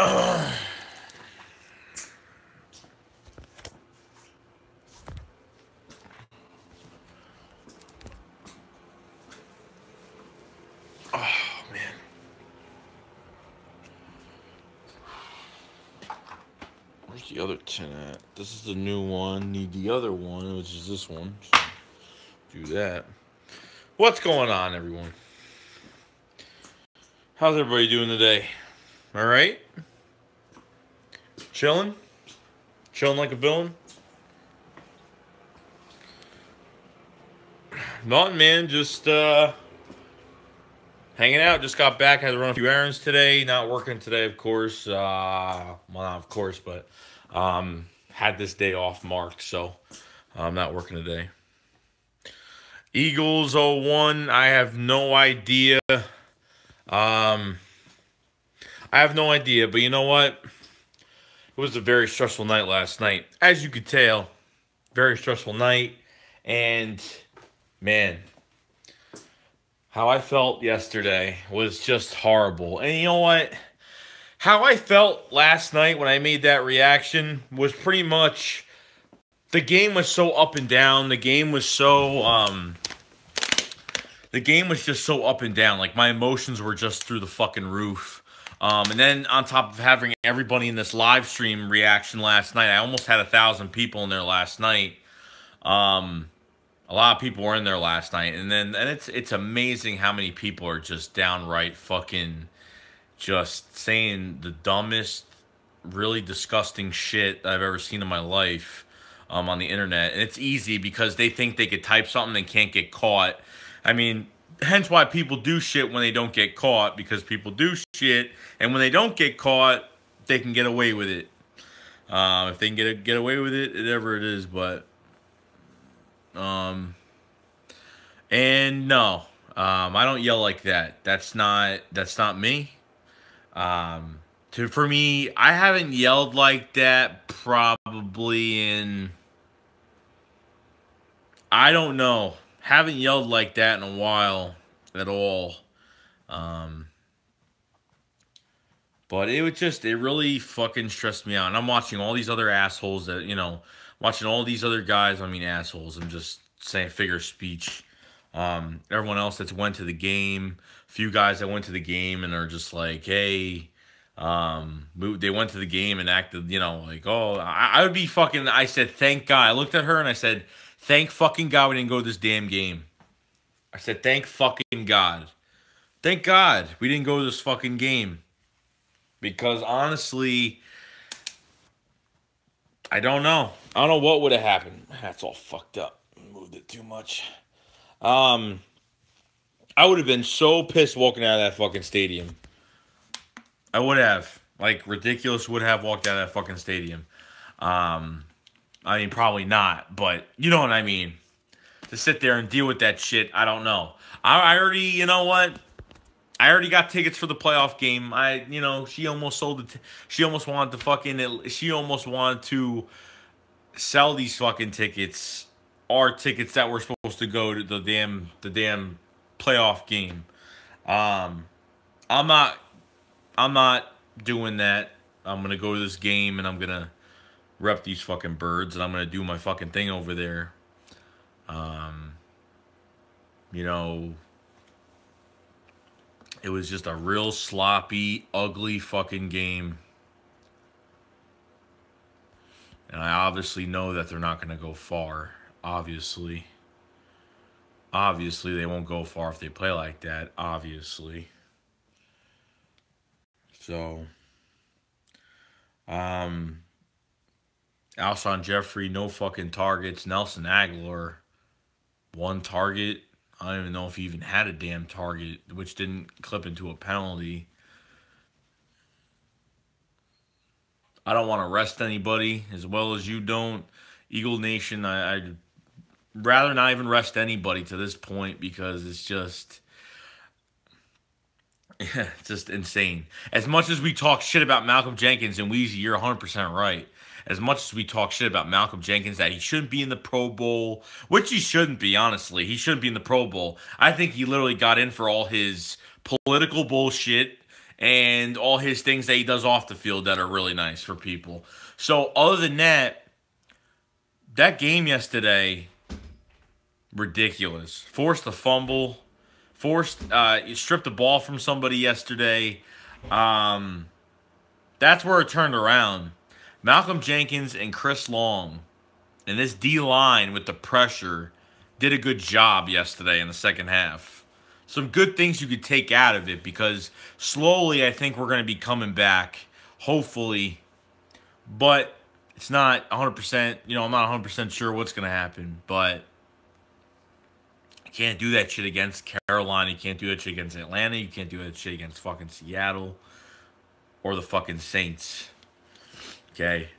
Oh man. Where's the other 10 at? This is the new one. Need the other one, which is this one. So do that. What's going on, everyone? How's everybody doing today? All right? Chilling? Chilling like a villain? Nothing, man. Just hanging out. Just got back. Had to run a few errands today. Not working today, of course. Well, not of course, but had this day off marked, so I'm not working today. Eagles 0-1. I have no idea. I have no idea, but you know what? It was a very stressful night last night. As you could tell, very stressful night. And, man, how I felt yesterday was just horrible. And you know what? How I felt last night when I made that reaction was pretty much the game was so up and down. The game was just so up and down. Like, my emotions were just through the fucking roof. And then on top of having everybody in this live stream reaction last night, I almost had 1,000 people in there last night. A lot of people were in there last night, and it's amazing how many people are just downright fucking just saying the dumbest, really disgusting shit I've ever seen in my life on the internet. And it's easy because they think they could type something and can't get caught. I mean, hence why people do shit when they don't get caught, because people do shit, and when they don't get caught, they can get away with it. If they can get away with it, whatever it is, but and no, I don't yell like that. That's not me. For me, I haven't yelled like that probably in, I don't know. Haven't yelled like that in a while at all. But it really fucking stressed me out. And I'm watching all these other assholes watching all these other guys. I mean, assholes. I'm just saying figure of speech. Everyone else that's went to the game, few guys that went to the game and are just like, hey, they went to the game and acted, like, oh, I would be fucking, I said, thank God. I looked at her and I said, thank fucking God we didn't go to this damn game. I said, thank fucking God. Thank God we didn't go to this fucking game. Because honestly, I don't know. I don't know what would have happened. That's all fucked up. Moved it too much. I would have been so pissed walking out of that fucking stadium. I would have. Like, ridiculous would have walked out of that fucking stadium. I mean, probably not, but you know what I mean. To sit there and deal with that shit, I don't know. I already, you know what? I already got tickets for the playoff game. She almost sold it. She almost wanted to sell these fucking tickets, our tickets that were supposed to go to the damn playoff game. I'm not doing that. I'm gonna go to this game and I'm gonna rep these fucking birds and I'm gonna do my fucking thing over there. You know, it was just a real sloppy, ugly fucking game. And I obviously know that they're not going to go far. Obviously. Obviously, they won't go far if they play like that. Obviously. So, Alshon Jeffrey, no fucking targets. Nelson Aguilar, one target. I don't even know if he even had a damn target, which didn't clip into a penalty. I don't want to rest anybody as well as you don't. Eagle Nation, I'd rather not even rest anybody to this point because it's just it's just insane. As much as we talk shit about Malcolm Jenkins, and Weezy, you're 100% right. As much as we talk shit about Malcolm Jenkins, that he shouldn't be in the Pro Bowl, which he shouldn't be, honestly. He shouldn't be in the Pro Bowl. I think he literally got in for all his political bullshit and all his things that he does off the field that are really nice for people. So other than that, that game yesterday, ridiculous. Forced a fumble, you stripped the ball from somebody yesterday. That's where it turned around. Malcolm Jenkins and Chris Long and this D-line with the pressure did a good job yesterday in the second half. Some good things you could take out of it because slowly I think we're going to be coming back, hopefully. But it's not 100%, I'm not 100% sure what's going to happen. But you can't do that shit against Carolina. You can't do that shit against Atlanta. You can't do that shit against fucking Seattle or the fucking Saints. Okay?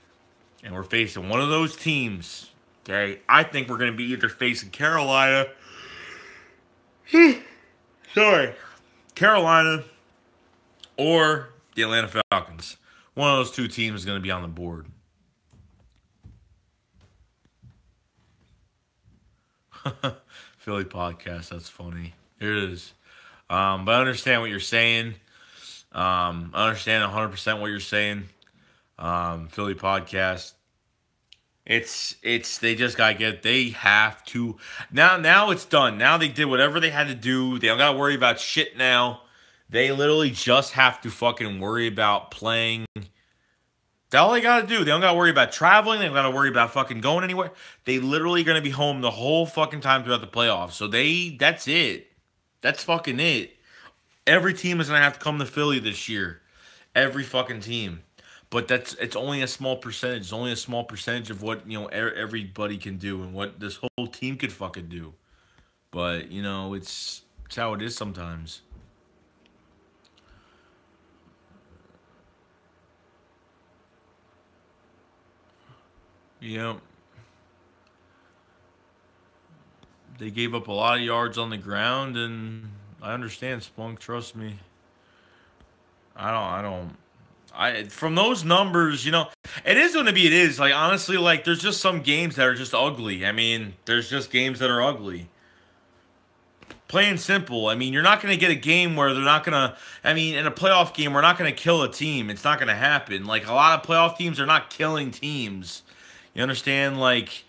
And we're facing one of those teams. Okay? I think we're going to be either facing Carolina. Carolina or the Atlanta Falcons. One of those two teams is going to be on the board. Philly podcast, that's funny. Here it is. But I understand what you're saying. I understand 100% what you're saying. Philly podcast. It's they just gotta get. They have to now. It's done. Now they did whatever they had to do. They don't gotta worry about shit now. They literally just have to fucking worry about playing. That's all they gotta do. They don't gotta worry about traveling. They don't gotta worry about fucking going anywhere. They literally gonna be home the whole fucking time throughout the playoffs. So that's it. That's fucking it. Every team is gonna have to come to Philly this year. Every fucking team. But it's only a small percentage. It's only a small percentage of what everybody can do and what this whole team could fucking do. But it's how it is sometimes. They gave up a lot of yards on the ground, and I understand, Splunk. Trust me. From those numbers, it is going to be, it is. Like, honestly, like, there's just some games that are just ugly. I mean, there's just games that are ugly. Plain and simple. I mean, you're not going to get a game where they're not going to, in a playoff game, we're not going to kill a team. It's not going to happen. Like, a lot of playoff teams are not killing teams. You understand? Like,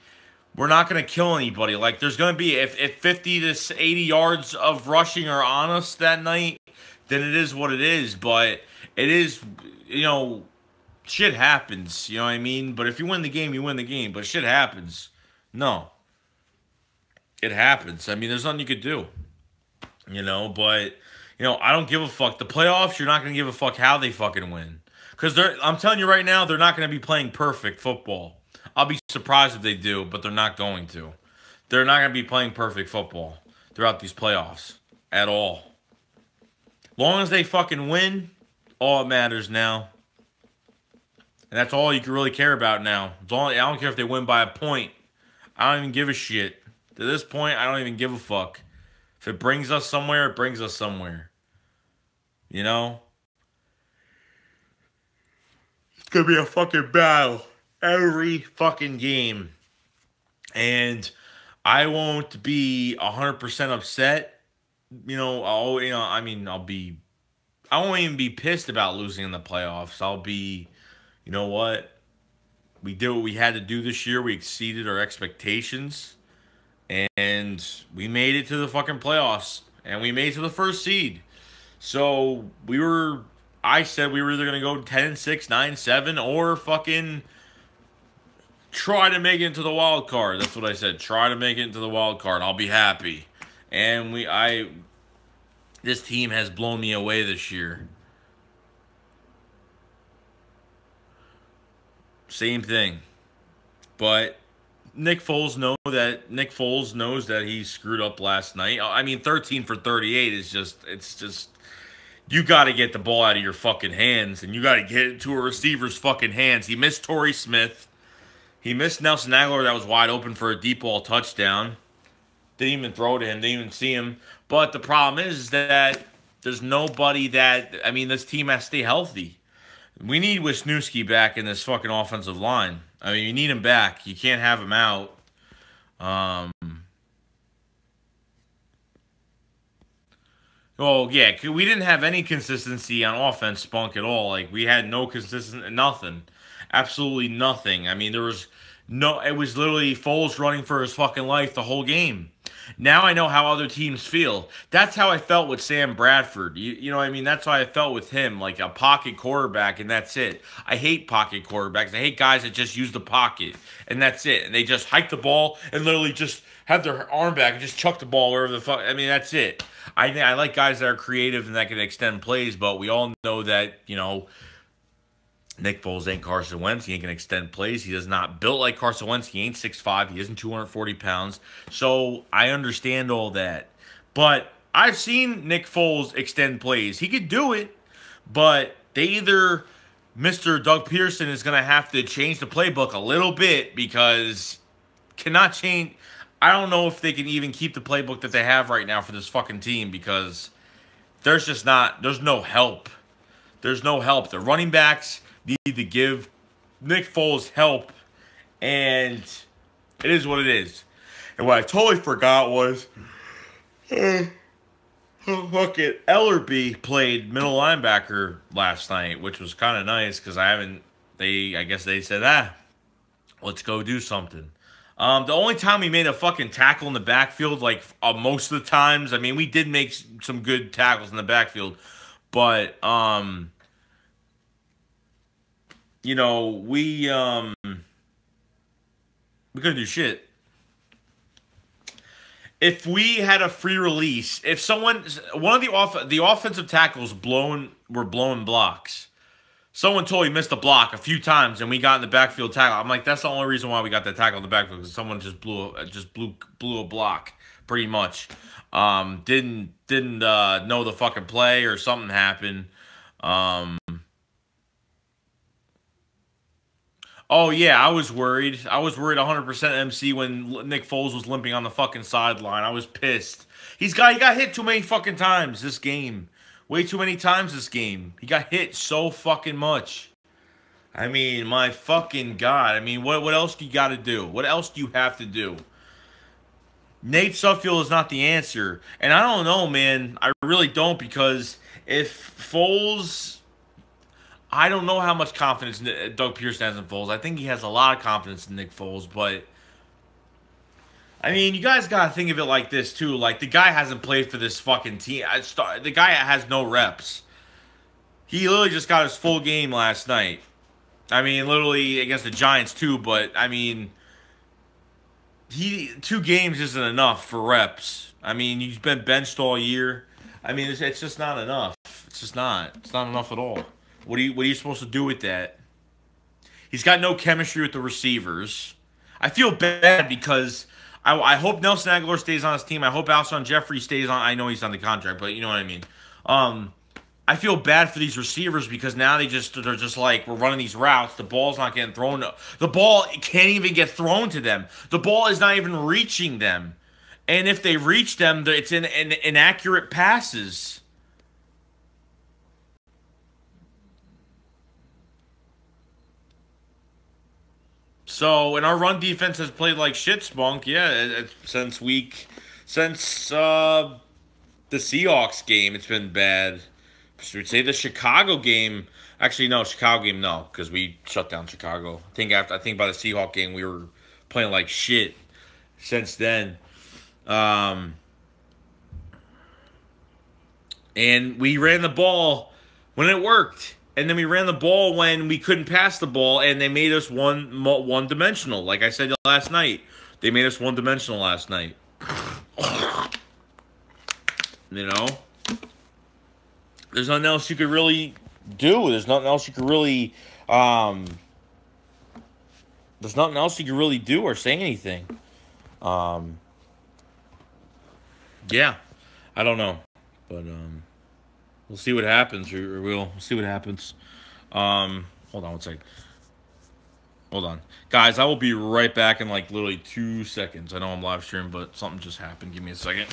we're not going to kill anybody. Like, there's going to be, if 50 to 80 yards of rushing are on us that night, then it is what it is. But it is, shit happens. You know what I mean? But if you win the game, you win the game. But shit happens. No. It happens. There's nothing you could do. But, I don't give a fuck. The playoffs, you're not going to give a fuck how they fucking win. Because I'm telling you right now, they're not going to be playing perfect football. I'll be surprised if they do, but they're not going to. They're not going to be playing perfect football throughout these playoffs at all. Long as they fucking win, all that matters now. And that's all you can really care about now. I don't care if they win by a point. I don't even give a shit. To this point, I don't even give a fuck. If it brings us somewhere, it brings us somewhere. It's going to be a fucking battle. Every fucking game. And I won't be 100% upset. I won't even be pissed about losing in the playoffs. I'll be, you know what? We did what we had to do this year. We exceeded our expectations. And we made it to the fucking playoffs. And we made it to the first seed. So I said we were either going to go 10-6, 9-7, or fucking try to make it into the wild card. That's what I said. Try to make it into the wild card. I'll be happy. And this team has blown me away this year. Same thing. But Nick Foles knows that he screwed up last night. 13 for 38 is just you got to get the ball out of your fucking hands, and you got to get it to a receiver's fucking hands. He missed Torrey Smith. He missed Nelson Aguilar that was wide open for a deep ball touchdown. Didn't even throw to him. Didn't even see him. But the problem is that there's nobody this team has to stay healthy. We need Wisniewski back in this fucking offensive line. You need him back. You can't have him out. Well, yeah, we didn't have any consistency on offense, Spunk, at all. Like, we had no consistent, nothing. Absolutely nothing. I mean, there was no, it was literally Foles running for his fucking life the whole game. Now I know how other teams feel. That's how I felt with Sam Bradford. You know what I mean? That's how I felt with him, like a pocket quarterback, and that's it. I hate pocket quarterbacks. I hate guys that just use the pocket, and that's it. And they just hike the ball and literally just have their arm back and just chuck the ball wherever the fuck. I mean, that's it. I like guys that are creative and that can extend plays, but we all know that, Nick Foles ain't Carson Wentz. He ain't gonna extend plays. He is not built like Carson Wentz. He ain't 6'5". He isn't 240 pounds. So I understand all that. But I've seen Nick Foles extend plays. He could do it, but they either Mr. Doug Pearson is gonna have to change the playbook a little bit because cannot change. I don't know if they can even keep the playbook that they have right now for this fucking team because there's no help. There's no help. The running backs need to give Nick Foles help, and it is what it is. And what I totally forgot was, look at Ellerby played middle linebacker last night, which was kind of nice because I guess they said, let's go do something. The only time we made a fucking tackle in the backfield, like most of the times, I mean, we did make some good tackles in the backfield, but we couldn't do shit. If we had a free release, if one of the offensive tackles were blowing blocks. Someone totally missed a block a few times, and we got in the backfield tackle. I'm like, that's the only reason why we got that tackle in the backfield because someone just blew a block, pretty much. Didn't know the fucking play or something happened. Oh yeah, I was worried. I was worried 100% MC when Nick Foles was limping on the fucking sideline. I was pissed. He got hit too many fucking times this game. Way too many times this game. He got hit so fucking much. I mean, my fucking God. I mean, what else do you got to do? What else do you have to do? Nate Sudfeld is not the answer. And I don't know, man. I really don't because if Foles... I don't know how much confidence Doug Pearson has in Foles. I think he has a lot of confidence in Nick Foles, but... I mean, you guys got to think of it like this, too. Like, the guy hasn't played for this fucking team. The guy has no reps. He literally just got his full game last night. I mean, literally against the Giants, too. But, I mean, 2 games isn't enough for reps. I mean, he's been benched all year. I mean, it's just not enough. It's just not. It's not enough at all. What are you supposed to do with that? He's got no chemistry with the receivers. I feel bad because... I hope Nelson Aguilar stays on his team. I hope Alshon Jeffrey stays on. I know he's on the contract, but you know what I mean. I feel bad for these receivers because now they're just like, we're running these routes. The ball's not getting thrown. The ball can't even get thrown to them. The ball is not even reaching them. And if they reach them, it's in inaccurate passes. So, and our run defense has played like shit, Spunk. Yeah, since the Seahawks game, it's been bad. Should we say the Chicago game? Actually, no, Chicago game, no, because we shut down Chicago. I think by the Seahawks game, we were playing like shit. Since then, and we ran the ball when it worked. And then we ran the ball when we couldn't pass the ball, and they made us one-dimensional. Like I said last night, they made us one-dimensional last night. You know? There's nothing else you could really do. There's nothing else you could really... there's nothing else you could really do or say anything. Yeah. I don't know. But, we'll see what happens, or we'll see what happens. Hold on one second. Hold on. Guys, I will be right back in like literally 2 seconds. I know I'm live streaming, but something just happened. Give me a second.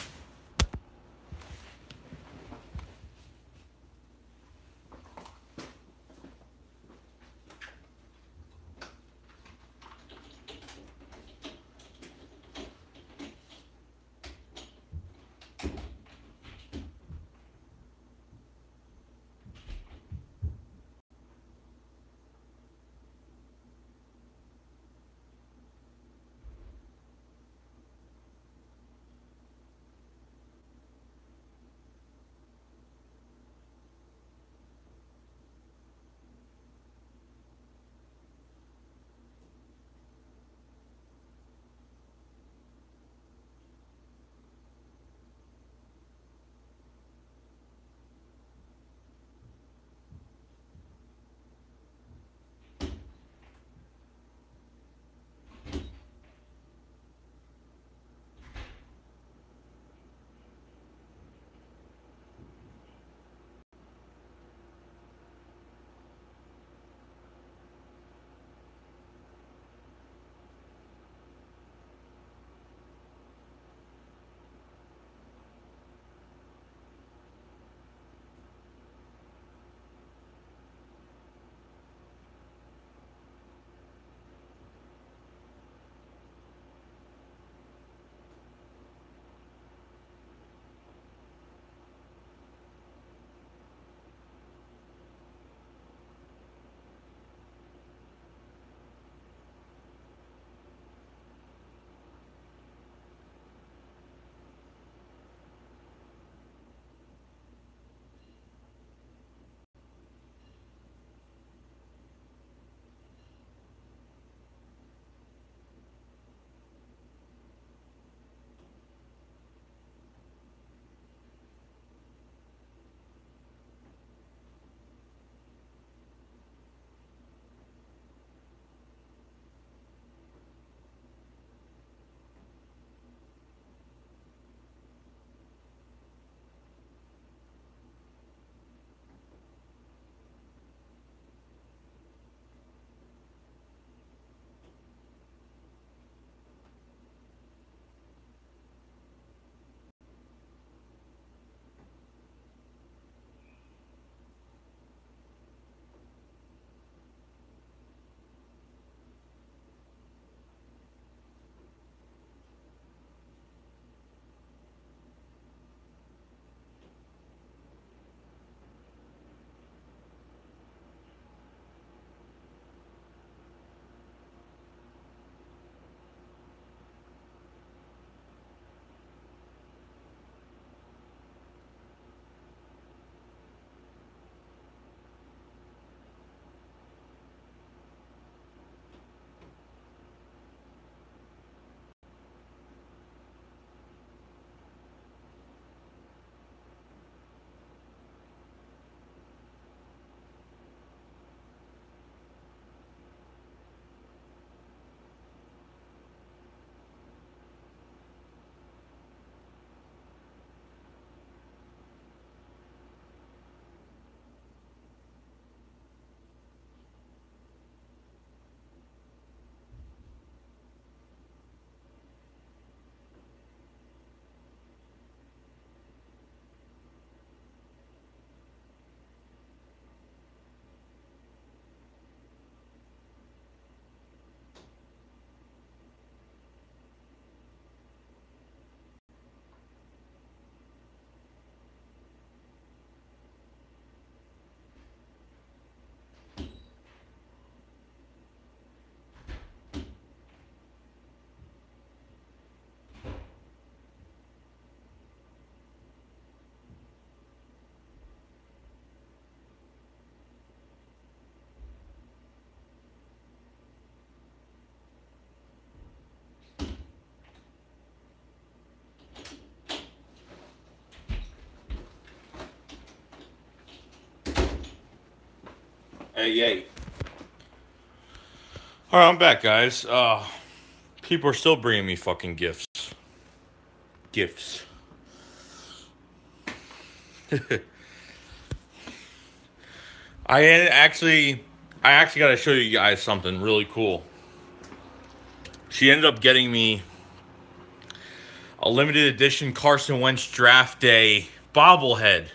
Hey. All right, I'm back, guys. People are still bringing me fucking gifts. Gifts. I actually got to show you guys something really cool. She ended up getting me a limited edition Carson Wentz draft day bobblehead.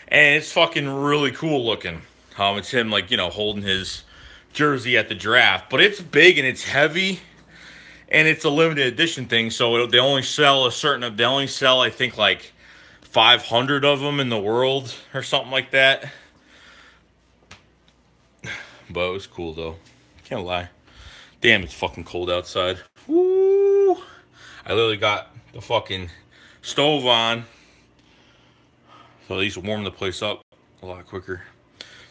And it's fucking really cool looking. It's him, like, holding his jersey at the draft. But it's big and it's heavy. And it's a limited edition thing. So they only sell I think, like 500 of them in the world or something like that. But it was cool, though. Can't lie. Damn, it's fucking cold outside. Woo! I literally got the fucking stove on. So at least warm the place up a lot quicker.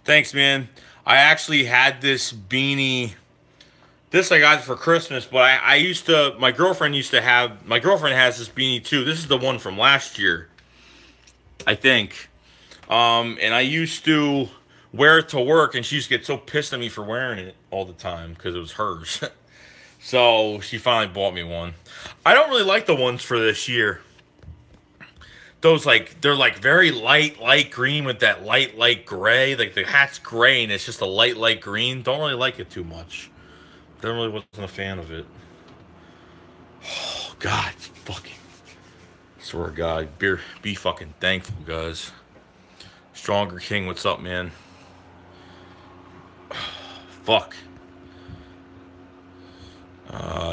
Thanks, man. I actually had this beanie. This I got for Christmas, but my girlfriend has this beanie too. This is the one from last year, I think. And I used to wear it to work, and she used to get so pissed at me for wearing it all the time because it was hers. So she finally bought me one. I don't really like the ones for this year. Those, they're very light green with that light gray. Like the hat's gray and it's just a light green. Don't really like it too much. Really wasn't a fan of it. Oh, God, fucking. Swear to God, be fucking thankful, guys. Stronger King, what's up, man? Fuck.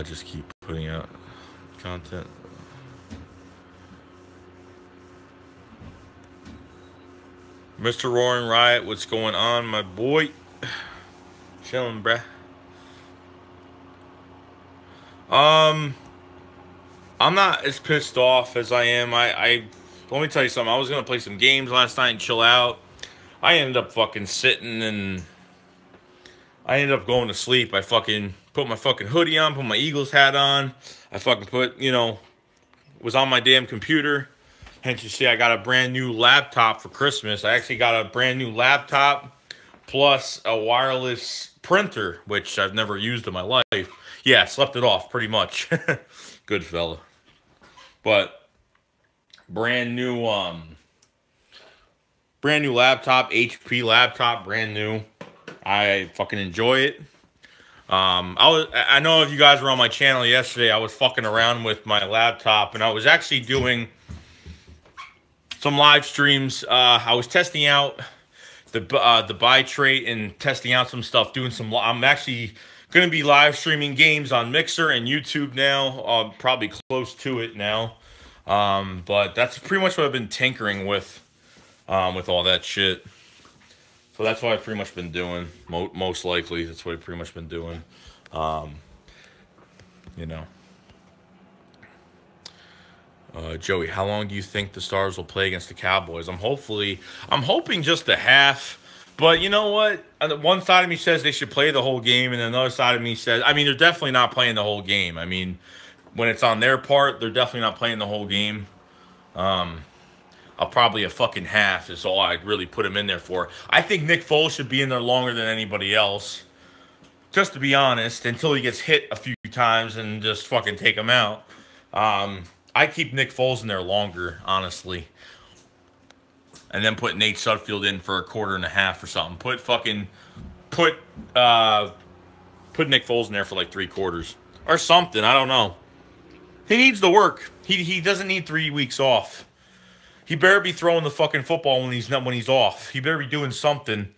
Just keep putting out content. Mr. Roaring Riot, what's going on, my boy? Chilling, bruh. I'm not as pissed off as I am. I let me tell you something. I was gonna play some games last night and chill out. I ended up fucking sitting and I ended up going to sleep. I fucking put my fucking hoodie on, put my Eagles hat on. I fucking was on my damn computer. Hence, you see, I got a brand new laptop for Christmas. I actually got a brand new laptop plus a wireless printer, which I've never used in my life. Yeah, slept it off pretty much. Good fella. But brand new laptop, HP laptop, brand new. I fucking enjoy it. I know if you guys were on my channel yesterday, I was fucking around with my laptop and I was actually doing some live streams. I was testing out the buy trait and testing out some stuff. I'm actually going to be live streaming games on Mixer and YouTube now. Probably close to it now. But that's pretty much what I've been tinkering with all that shit. So that's what I've pretty much been doing. Most likely, that's what I've pretty much been doing. Joey, how long do you think the Stars will play against the Cowboys? I'm hoping just a half. But you know what? One side of me says they should play the whole game, and another side of me says, they're definitely not playing the whole game. When it's on their part, they're definitely not playing the whole game. Probably a fucking half is all I'd really put him in there for. I think Nick Foles should be in there longer than anybody else. Just to be honest, until he gets hit a few times and just fucking take him out. I keep Nick Foles in there longer, honestly. And then put Nate Sudfeld in for a quarter and a half or something. Put Nick Foles in there for like 3 quarters. Or something, I don't know. He needs the work. He doesn't need 3 weeks off. He better be throwing the fucking football when he's off. He better be doing something,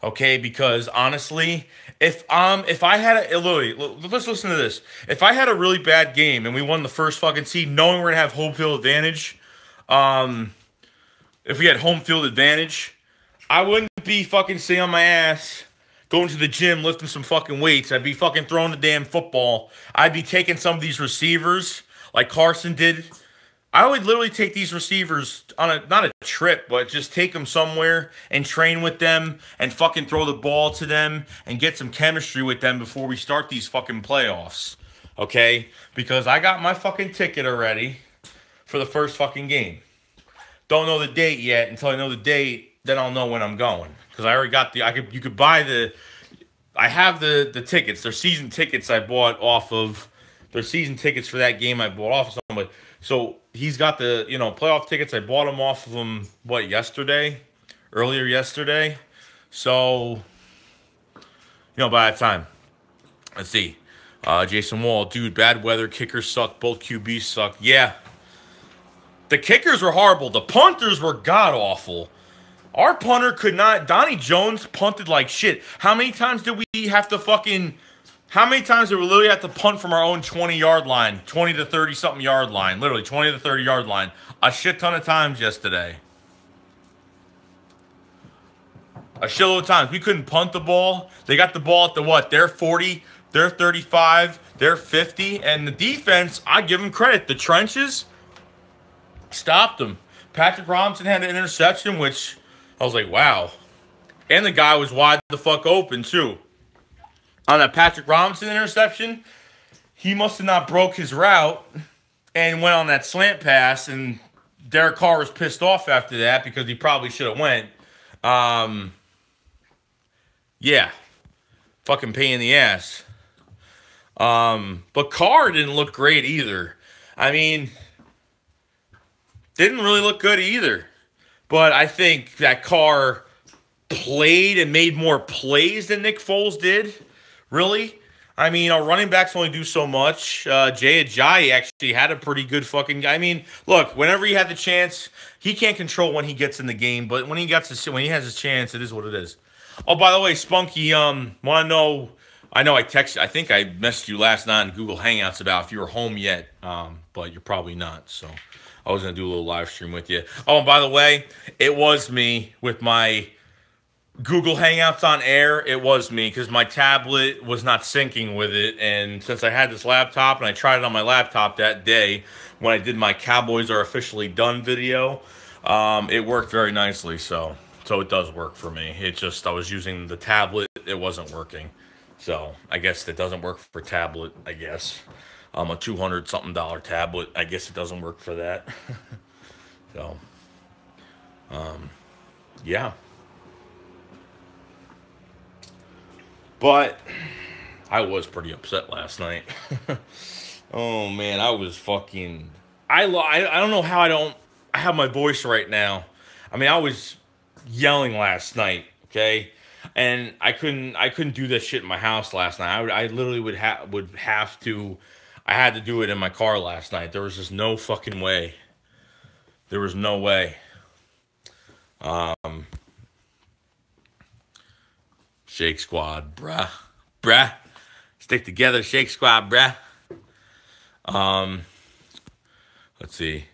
okay? Because honestly, if I had let's listen to this. If I had a really bad game and we won the first fucking seed, knowing we're gonna have home field advantage, if we had home field advantage, I wouldn't be fucking sitting on my ass, going to the gym, lifting some fucking weights. I'd be fucking throwing the damn football. I'd be taking some of these receivers like Carson did. I would literally take these receivers on not a trip, but just take them somewhere and train with them and fucking throw the ball to them and get some chemistry with them before we start these fucking playoffs. Okay? Because I got my fucking ticket already for the first fucking game. Don't know the date yet. Until I know the date, then I'll know when I'm going. Because I already got you could buy I have the tickets. They're season tickets I bought off of. They're season tickets for that game I bought off of somebody. So he's got the, playoff tickets. I bought them off of him, earlier yesterday. So, by that time. Let's see. Jason Wall, dude, bad weather. Kickers suck. Both QBs suck. Yeah. The kickers were horrible. The punters were god-awful. Our punter could not. Donnie Jones punted like shit. How many times did we have to how many times did we literally have to punt from our own 20-yard line? 20 to 30-something yard line. Literally, 20 to 30-yard line. A shit ton of times yesterday. A shitload of times. We couldn't punt the ball. They got the ball at the what? Their 40, their 35, their 50. And the defense, I give them credit. The trenches stopped them. Patrick Robinson had an interception, which I was like, wow. And the guy was wide the fuck open, too. On that Patrick Robinson interception, he must have not broke his route and went on that slant pass, and Derek Carr was pissed off after that because he probably should have went. Yeah. Fucking pain in the ass. But Carr didn't look great either. I mean, didn't really look good either. But I think that Carr played and made more plays than Nick Foles did. Really? I mean, our running backs only do so much. Jay Ajayi actually had a pretty good fucking... I mean, look, whenever he had the chance, he can't control when he gets in the game, but when he has his chance, it is what it is. Oh, by the way, Spunky, want to know... I know I think I messaged you last night on Google Hangouts about if you were home yet, but you're probably not, so I was going to do a little live stream with you. Oh, and by the way, it was me with my... Google Hangouts on air, it was me because my tablet was not syncing with it, and since I had this laptop and I tried it on my laptop that day when I did my Cowboys Are Officially Done video, it worked very nicely, so it does work for me. It just, I was using the tablet, it wasn't working, so I guess it doesn't work for tablet, I guess. A $200-something tablet, I guess it doesn't work for that. So, yeah. But I was pretty upset last night. Oh, man, I was fucking... I don't know how I have my voice right now. I mean, I was yelling last night, okay? And I couldn't do this shit in my house last night. I literally would have to... I had to do it in my car last night. There was just no fucking way. There was no way. Shake Squad, bruh. Stick together, Shake Squad, bruh. Let's see.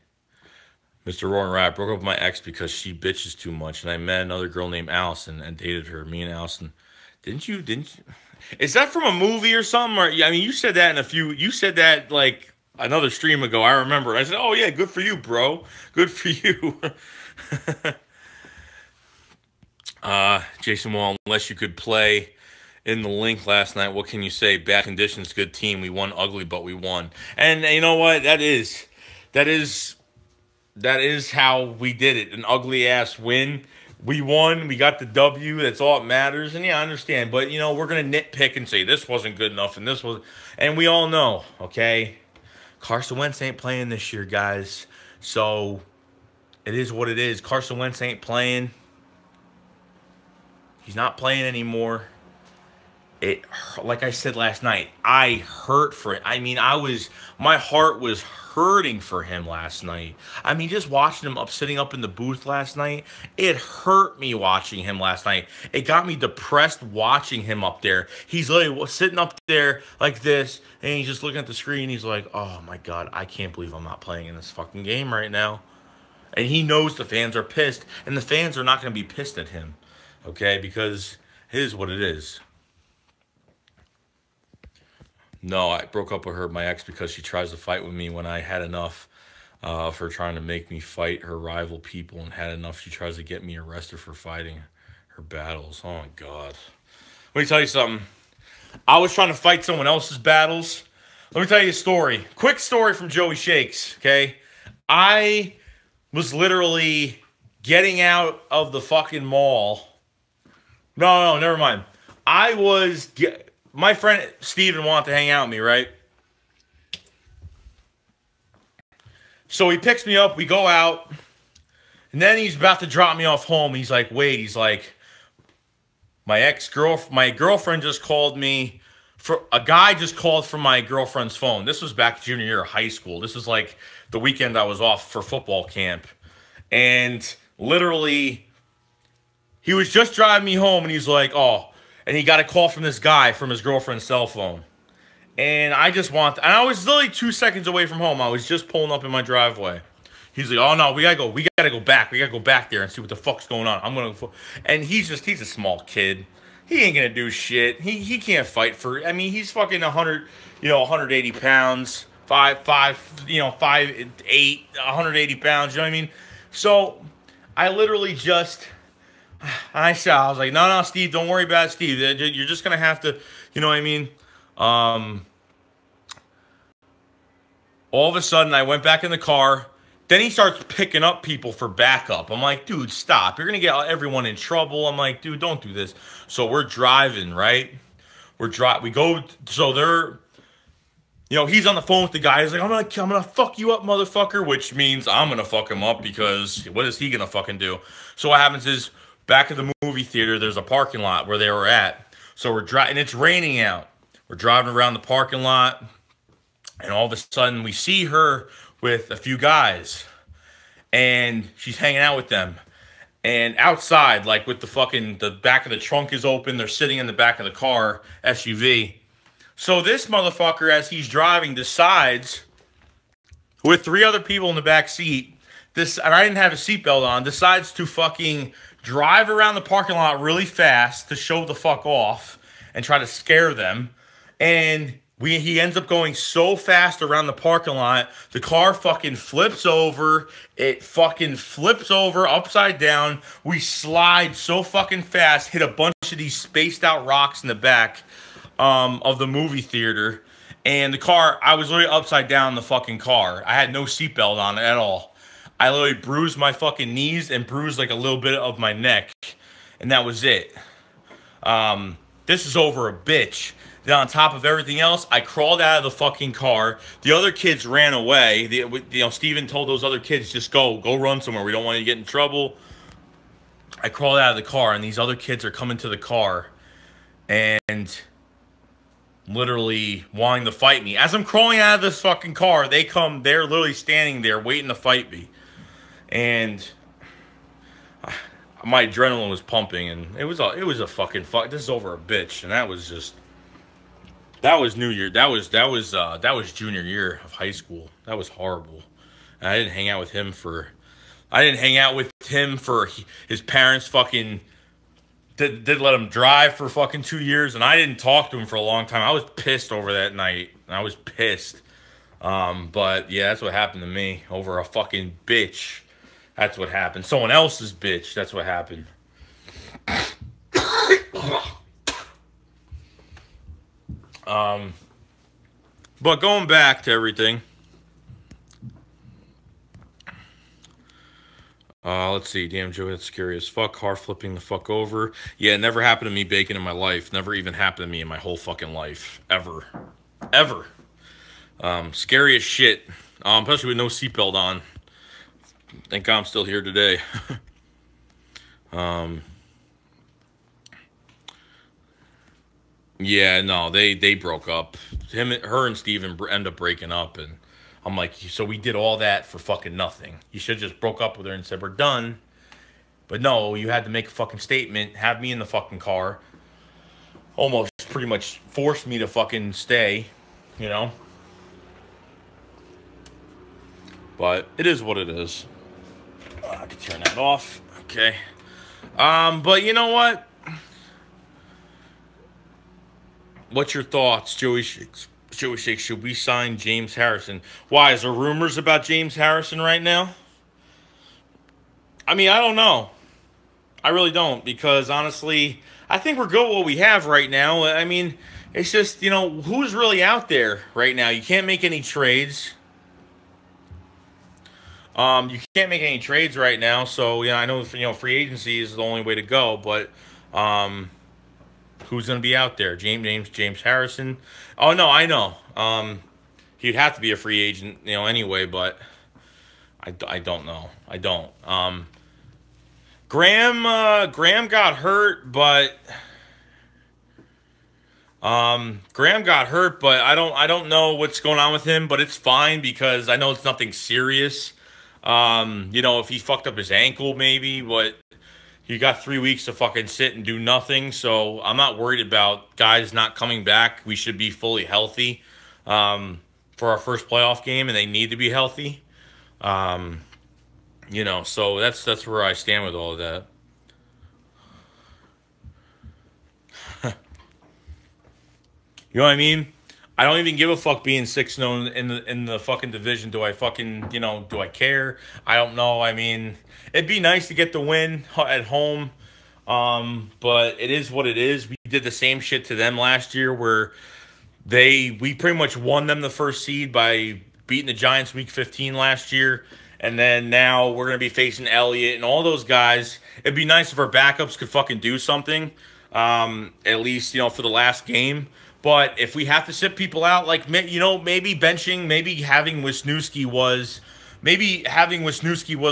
Mr. Roaring Rat broke up with my ex because she bitches too much, and I met another girl named Allison and dated her. Me and Allison. Didn't you? Is that from a movie or something? Or, I mean, you said that you said that like another stream ago. I remember. I said, oh yeah, good for you, bro. Good for you. Jason Wall, unless you could play in the link last night, what can you say? Bad conditions, good team. We won ugly, but we won. And you know what? That is how we did it. An ugly ass win. We won. We got the W. That's all that matters. And yeah, I understand. But we're gonna nitpick and say this wasn't good enough and this was. And we all know, okay? Carson Wentz ain't playing this year, guys. So it is what it is. Carson Wentz ain't playing. He's not playing anymore. Like I said last night, I hurt for it. I mean, my heart was hurting for him last night. I mean, just watching him sitting up in the booth last night, it hurt me watching him last night. It got me depressed watching him up there. He's literally sitting up there like this, and he's just looking at the screen. He's like, oh my God, I can't believe I'm not playing in this fucking game right now. And he knows the fans are pissed, and the fans are not going to be pissed at him. Okay, because it is what it is. No, I broke up with my ex because she tries to fight with me when I had enough of her trying to make me fight her rival people and had enough. She tries to get me arrested for fighting her battles. Oh, my God. Let me tell you something. I was trying to fight someone else's battles. Let me tell you a story. Quick story from Joey Shakes, okay? I was literally getting out of the fucking mall. No, never mind. My friend Steven wanted to hang out with me, right? So he picks me up, we go out, and then he's about to drop me off home. He's like, wait, he's like, my girlfriend just called me. A guy just called from my girlfriend's phone. This was back junior year of high school. This was like the weekend I was off for football camp. And literally, he was just driving me home, and he's like, oh, and he got a call from this guy from his girlfriend's cell phone. And and I was literally 2 seconds away from home. I was just pulling up in my driveway. He's like, oh no, we gotta go back. We gotta go back there and see what the fuck's going on. And he's a small kid. He ain't gonna do shit. He can't fight he's fucking 100, 180 pounds, 5'8", 180 pounds, you know what I mean? So I literally I was like, no, Steve, don't worry about it, Steve. You're just gonna have to, you know what I mean? All of a sudden, I went back in the car. Then he starts picking up people for backup. I'm like, dude, stop. You're going to get everyone in trouble. I'm like, dude, don't do this. So we're driving, right? We go, so they're, he's on the phone with the guy. He's like, I'm gonna fuck you up, motherfucker, which means I'm going to fuck him up because what is he going to fucking do? So what happens is, back at the movie theater, there's a parking lot where they were at. So we're driving, and it's raining out. We're driving around the parking lot. And all of a sudden, we see her with a few guys. And she's hanging out with them. And outside, like with the back of the trunk is open. They're sitting in the back of the car, SUV. So this motherfucker, as he's driving, decides, with 3 other people in the back seat, and I didn't have a seatbelt on, decides to fucking drive around the parking lot really fast to show the fuck off and try to scare them. And he ends up going so fast around the parking lot, the car fucking flips over. It fucking flips over upside down. We slide so fucking fast, hit a bunch of these spaced out rocks in the back of the movie theater. And the car, I was literally upside down in the fucking car. I had no seatbelt on at all. I literally bruised my fucking knees and bruised like a little bit of my neck. And that was it. This is over a bitch. Then on top of everything else, I crawled out of the fucking car. The other kids ran away. Steven told those other kids, just go run somewhere. We don't want you to get in trouble. I crawled out of the car, and these other kids are coming to the car and literally wanting to fight me. As I'm crawling out of this fucking car, they're literally standing there waiting to fight me. And my adrenaline was pumping, and it was a fucking fuck. This is over a bitch, and that was New Year. That was junior year of high school. That was horrible. And I didn't hang out with him for his parents fucking did let him drive for fucking 2 years, and I didn't talk to him for a long time. I was pissed over that night. I was pissed. But yeah, that's what happened to me over a fucking bitch. That's what happened. Someone else's bitch. That's what happened. But going back to everything, let's see. Damn, Joe, that's scary as fuck. Car flipping the fuck over. Yeah, it never happened to me baking in my life. Never even happened to me in my whole fucking life. Ever. Scary as shit. Especially with no seatbelt on. Thank God I'm still here today. Yeah, no, they broke up. Her and Steven end up breaking up, and I'm like, so we did all that for fucking nothing. You should have just broke up with her and said, we're done. But no, you had to make a fucking statement, have me in the fucking car, almost pretty much forced me to fucking stay, you know? But it is what it is. I can turn that off. Okay. But you know what? What's your thoughts, Joey Shakes? Should we sign James Harrison? Why? Is there rumors about James Harrison right now? I mean, I don't know. I really don't, because honestly, I think we're good with what we have right now. I mean, it's just, who's really out there right now? You can't make any trades. You can't make any trades right now, so I know free agency is the only way to go. But um, who's going to be out there? James Harrison. Oh no, I know. He'd have to be a free agent, anyway. But I don't know. I don't. Graham got hurt, but I don't know what's going on with him, but it's fine because I know it's nothing serious. If he fucked up his ankle maybe, but he got 3 weeks to fucking sit and do nothing, so I'm not worried about guys not coming back. We should be fully healthy for our first playoff game, and they need to be healthy. So that's where I stand with all of that. You know what I mean? I don't even give a fuck being 6-0 in the fucking division. Do I fucking do I care? I don't know. I mean, it'd be nice to get the win at home. But it is what it is. We did the same shit to them last year where we pretty much won them the first seed by beating the Giants week 15 last year. And then now we're going to be facing Elliott and all those guys. It'd be nice if our backups could fucking do something, at least, for the last game. But if we have to sit people out, like, maybe benching, maybe having Wisniewski was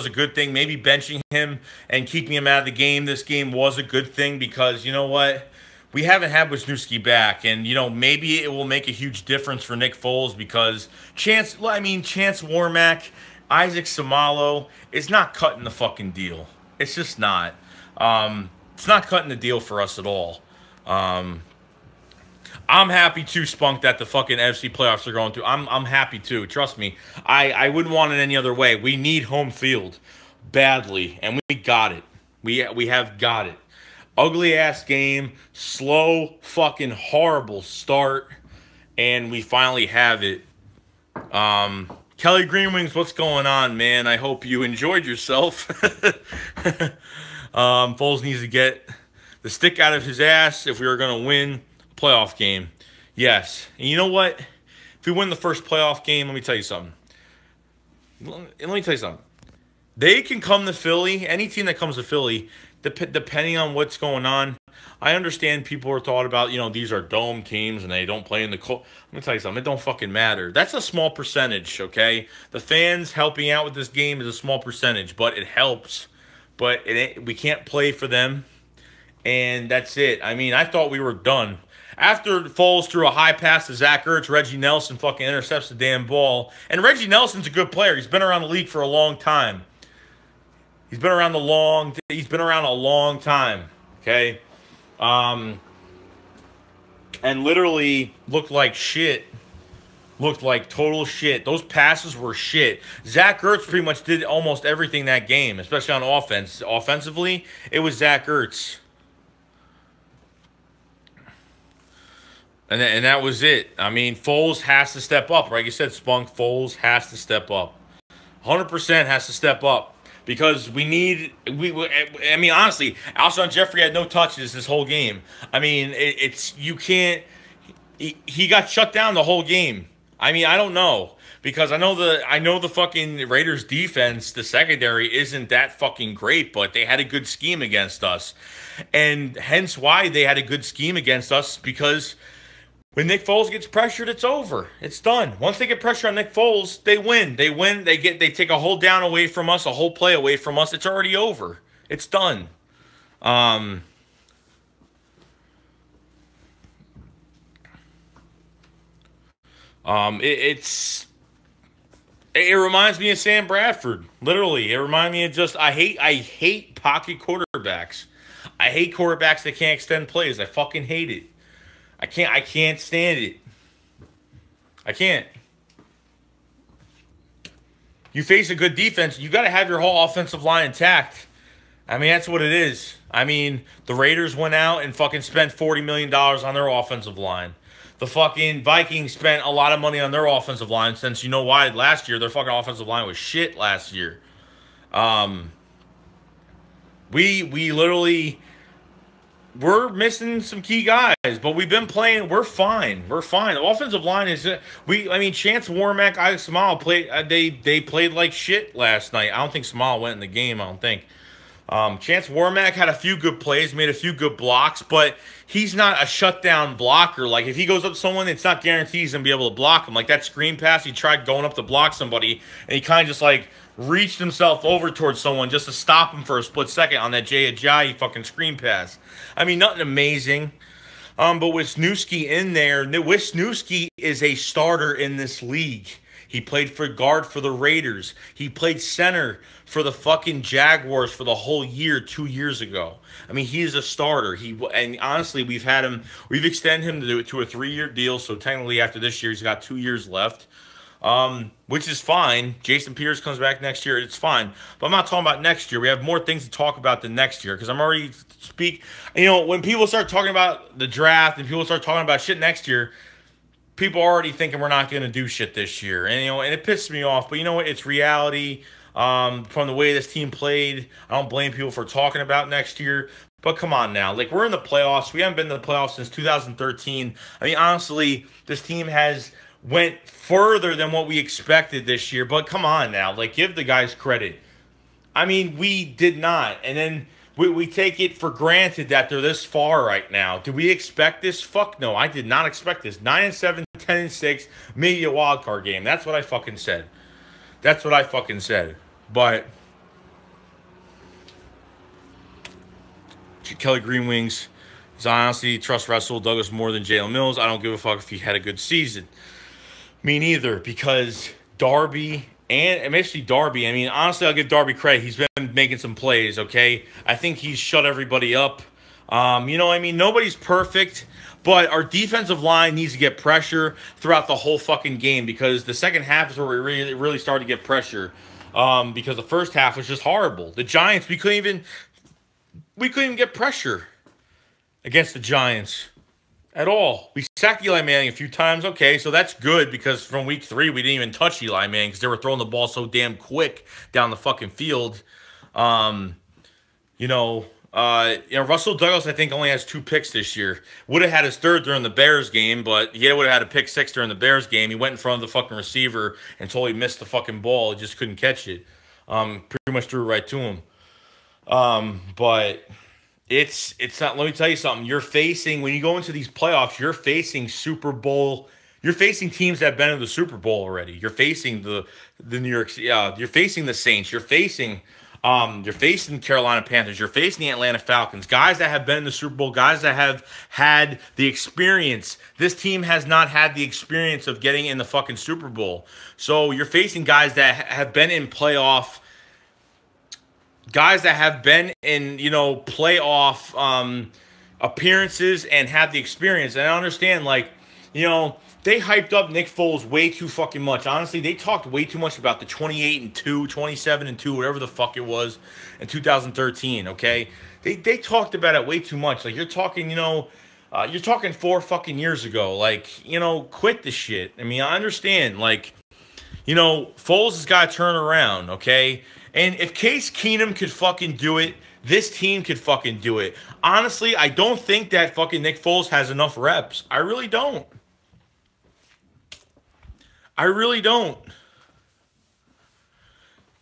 a good thing. Maybe benching him and keeping him out of the game this game was a good thing because, you know what? We haven't had Wisniewski back, and, maybe it will make a huge difference for Nick Foles because Chance Warmack, Isaac Samalo is not cutting the fucking deal. It's just not. It's not cutting the deal for us at all. I'm happy too, Spunk, that the fucking NFC playoffs are going through. I'm happy too. Trust me. I wouldn't want it any other way. We need home field badly, and we got it. We have got it. Ugly ass game, slow, fucking horrible start, and we finally have it. Kelly Greenwings, what's going on, man? I hope you enjoyed yourself. Foles needs to get the stick out of his ass if we are going to win a playoff game. Yes. And you know what? If we win the first playoff game, let me tell you something. They can come to Philly. Any team that comes to Philly, depending on what's going on, I understand people are thought about, these are dome teams and they don't play in the cold. Let me tell you something. It don't fucking matter. That's a small percentage, okay? The fans helping out with this game is a small percentage, but it helps. But we can't play for them, and that's it. I mean, I thought we were done. After Foles threw a high pass to Zach Ertz, Reggie Nelson fucking intercepts the damn ball. And Reggie Nelson's a good player. He's been around the league for a long time. He's been around a long time, okay? And literally looked like shit. Looked like total shit. Those passes were shit. Zach Ertz pretty much did almost everything that game, especially on offense. Offensively, it was Zach Ertz. And that was it. I mean, Foles has to step up. Like you said, Spunk, Foles has to step up. 100% has to step up. Because I mean, honestly, Alshon Jeffrey had no touches this whole game. I mean, you can't, he got shut down the whole game. I mean, I don't know. Because I know the fucking Raiders defense, the secondary, isn't that fucking great, but they had a good scheme against us. And hence why they had a good scheme against us, because when Nick Foles gets pressured, it's over. It's done. Once they get pressure on Nick Foles, they win. They win. They take a whole down away from us, a whole play away from us. It's already over. It's done. It reminds me of Sam Bradford. Literally, it reminds me of just I hate pocket quarterbacks. I hate quarterbacks that can't extend plays. I fucking hate it. I can't stand it. I can't. You face a good defense, you got to have your whole offensive line intact. I mean, that's what it is. I mean, the Raiders went out and fucking spent $40 million on their offensive line. The fucking Vikings spent a lot of money on their offensive line since, you know why, last year their fucking offensive line was shit last year. We literally we're missing some key guys, but we've been playing. We're fine. We're fine. The offensive line is we. I mean, Chance Warmack, Alex Smile played. They played like shit last night. I don't think Smile went in the game. I don't think. Chance Warmack had a few good plays, made a few good blocks, but he's not a shutdown blocker. Like if he goes up to someone, it's not guaranteed he's gonna be able to block him. Like that screen pass, he tried going up to block somebody, and he kind of just like reached himself over towards someone just to stop him for a split second on that Jay Ajayi fucking screen pass. I mean, nothing amazing. But Wisniewski in there, Wisniewski is a starter in this league. He played for guard for the Raiders. He played center for the fucking Jaguars for the whole year 2 years ago. I mean, he is a starter. And honestly, we've extended him to a 3-year deal. So technically, after this year, he's got 2 years left, which is fine. Jason Peters comes back next year. It's fine. But I'm not talking about next year. We have more things to talk about than next year because I'm already when people start talking about the draft and people start talking about shit next year, people are already thinking we're not going to do shit this year. And, and it pisses me off. But you know what? It's reality. From the way this team played, I don't blame people for talking about next year. But come on now. Like, we're in the playoffs. We haven't been in the playoffs since 2013. I mean, honestly, this team has went further than what we expected this year. But come on now. Like, give the guys credit. I mean, we did not. And then we take it for granted that they're this far right now. Do we expect this? Fuck no. I did not expect this. 9-7, 10-6, maybe a wild card game. That's what I fucking said. That's what I fucking said. But Kelly Greenwings is honestly trust Russell Douglas more than Jalen Mills. I don't give a fuck if he had a good season. Me neither, because Darby and especially Darby. I mean, honestly, I'll give Darby credit. He's been making some plays, okay? I think he's shut everybody up. Nobody's perfect, but our defensive line needs to get pressure throughout the whole fucking game because the second half is where we really started to get pressure. Because the first half was just horrible. The Giants, we couldn't even get pressure against the Giants at all. We sacked Eli Manning a few times. Okay, so that's good because from week 3 we didn't even touch Eli Manning because they were throwing the ball so damn quick down the fucking field. Russell Douglas, I think, only has 2 picks this year. Would have had his third during the Bears game, but he would have had a pick 6 during the Bears game. He went in front of the fucking receiver until he missed the fucking ball. He just couldn't catch it. Pretty much threw it right to him. But it's not. Let me tell you something. When you go into these playoffs, you're facing Super Bowl. You're facing teams that have been in the Super Bowl already. You're facing the New York. You're facing the Saints. You're facing the Carolina Panthers. You're facing the Atlanta Falcons. Guys that have been in the Super Bowl. Guys that have had the experience. This team has not had the experience of getting in the fucking Super Bowl. So you're facing guys that have been in playoff. Guys that have been in, playoff appearances and have the experience. And I understand, they hyped up Nick Foles way too fucking much. Honestly, they talked way too much about the 28-2, 27-2, whatever the fuck it was in 2013, okay? They talked about it way too much. Like, you're talking, you're talking 4 fucking years ago. Like, quit the shit. I mean, I understand, Foles has got to turn around, okay? And if Case Keenum could fucking do it, this team could fucking do it. Honestly, I don't think that fucking Nick Foles has enough reps. I really don't. I really don't.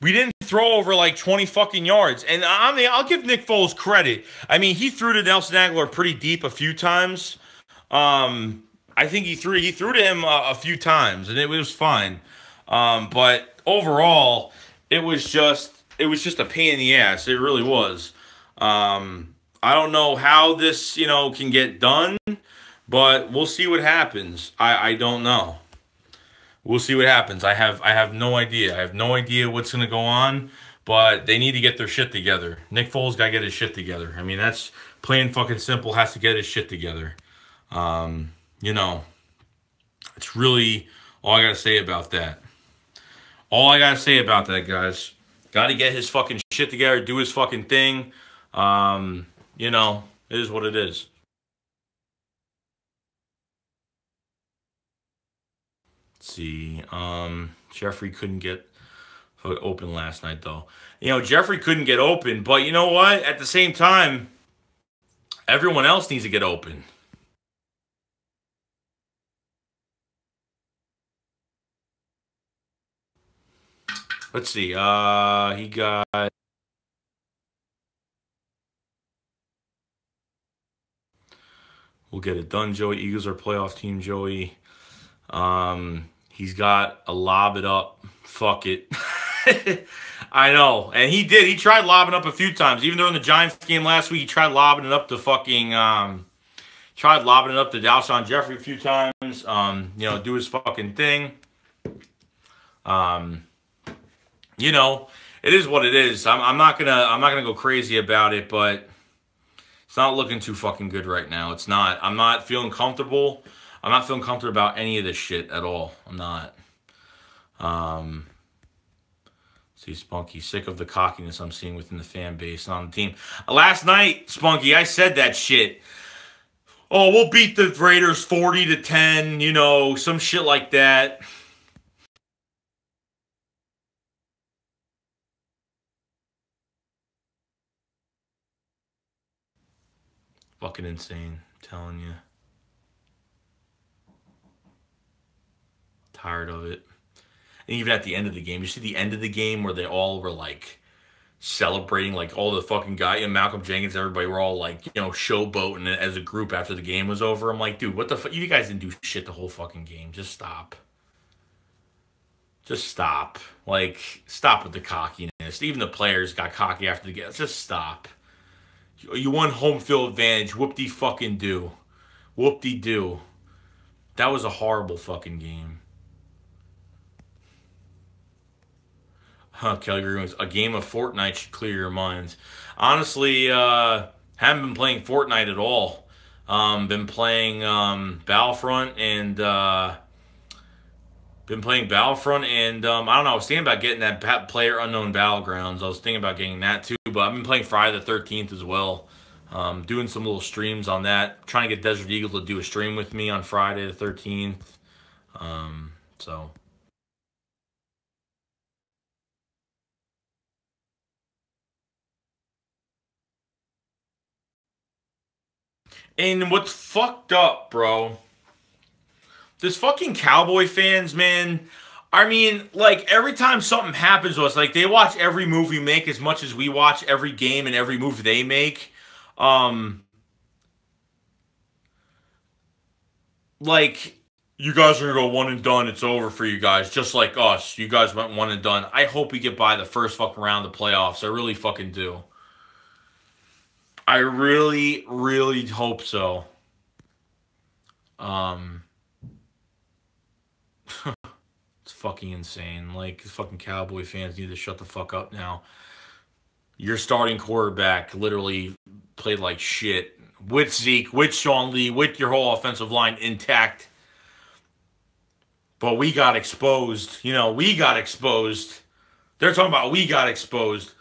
We didn't throw over like 20 fucking yards. And I'll give Nick Foles credit. I mean, he threw to Nelson Aguilar pretty deep a few times. I think he threw to him a few times, and it was fine. But overall, it was just a pain in the ass. It really was. I don't know how this, can get done, but we'll see what happens. I don't know. We'll see what happens. I have no idea. I have no idea what's going to go on, but they need to get their shit together. Nick Foles got to get his shit together. I mean, that's plain fucking simple. Has to get his shit together. It's really all I got to say about that. All I got to say about that, guys. Got to get his fucking shit together, do his fucking thing. It is what it is. Let's see. Jeffrey couldn't get open last night, though. Jeffrey couldn't get open, but you know what? At the same time, Everyone else needs to get open. Let's see. He got. We'll get it done, Joey. Eagles are playoff team, Joey. He's got a lob it up. Fuck it. I know. And he did. He tried lobbing up a few times. Even during the Giants game last week, he tried lobbing it up to fucking tried lobbing it up to Alshon Jeffrey a few times. You know, do his fucking thing. You know, it is what it is. I'm not gonna go crazy about it, but it's not looking too fucking good right now. It's not. I'm not feeling comfortable. I'm not feeling comfortable about any of this shit at all. I'm not. See, Spunky, sick of the cockiness I'm seeing within the fan base and on the team. Last night, Spunky, I said that shit. Oh, we'll beat the Raiders 40-10, you know, some shit like that. Fucking insane, I'm telling you. Tired of it. And even at the end of the game, you see the end of the game where they all were like celebrating, like all the fucking guy and Malcolm Jenkins, everybody were all like, you know, showboating as a group after the game was over. I'm like, dude, what the fuck? You guys didn't do shit the whole fucking game. Just stop. Just stop. Like, stop with the cockiness. Even the players got cocky after the game. Just stop. You won home field advantage. Whoop-de-fucking-do. Whoop-de-do. That was a horrible fucking game. Kelly Green, a game of Fortnite should clear your minds. Honestly, haven't been playing Fortnite at all. Been playing Battlefront and I don't know. I was thinking about getting that Player Unknown Battlegrounds. I was thinking about getting that too, but I've been playing Friday the 13th as well. Doing some little streams on that. Trying to get Desert Eagle to do a stream with me on Friday the 13th. So. And what's fucked up, bro, this fucking Cowboy fans, man. I mean, like, every time something happens to us, like, they watch every move we make as much as we watch every game and every move they make. Like, you guys are going to go one and done. It's over for you guys. Just like us. You guys went one and done. I hope we get by the first fucking round of the playoffs. I really fucking do. I really, really hope so. It's fucking insane. Like, fucking Cowboy fans need to shut the fuck up now. Your starting quarterback literally played like shit with Zeke, with Sean Lee, with your whole offensive line intact. But we got exposed. You know, we got exposed. They're talking about we got exposed.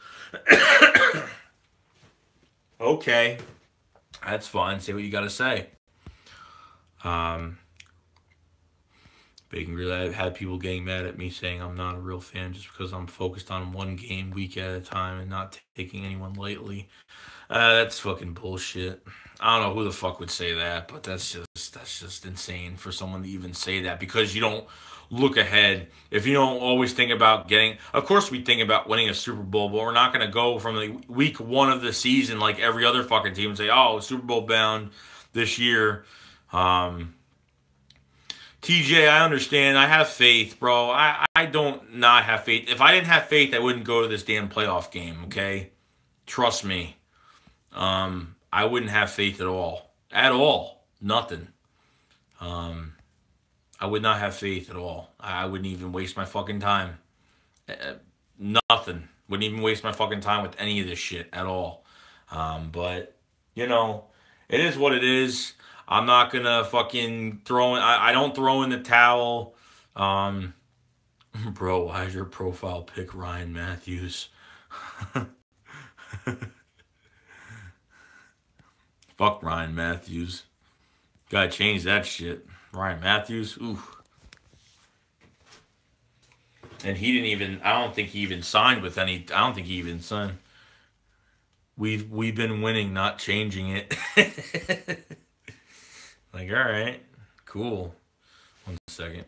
Okay. That's fine. Say what you got to say. Bacon Grill, I've had people getting mad at me saying I'm not a real fan just because I'm focused on one game week at a time and not taking anyone lightly. That's fucking bullshit. I don't know who the fuck would say that, but that's just insane for someone to even say that because you don't look ahead. If you don't always think about getting, of course we think about winning a Super Bowl, but we're not going to go from the week one of the season like every other fucking team and say, oh, Super Bowl bound this year. TJ, I understand. I have faith, bro. I don't not have faith. If I didn't have faith, I wouldn't go to this damn playoff game, okay? Trust me. I wouldn't have faith at all. At all. Nothing. I would not have faith at all. I wouldn't even waste my fucking time. Nothing. Wouldn't even waste my fucking time with any of this shit at all. But, you know, it is what it is. I'm not going to fucking throw in... I don't throw in the towel. Bro, why is your profile pic Ryan Matthews? Fuck Ryan Matthews. Gotta change that shit. Ryan Matthews, ooh. And he didn't even... I don't think he even signed with any... I don't think he even signed... We've been winning, not changing it. Like, all right, cool. 1 second.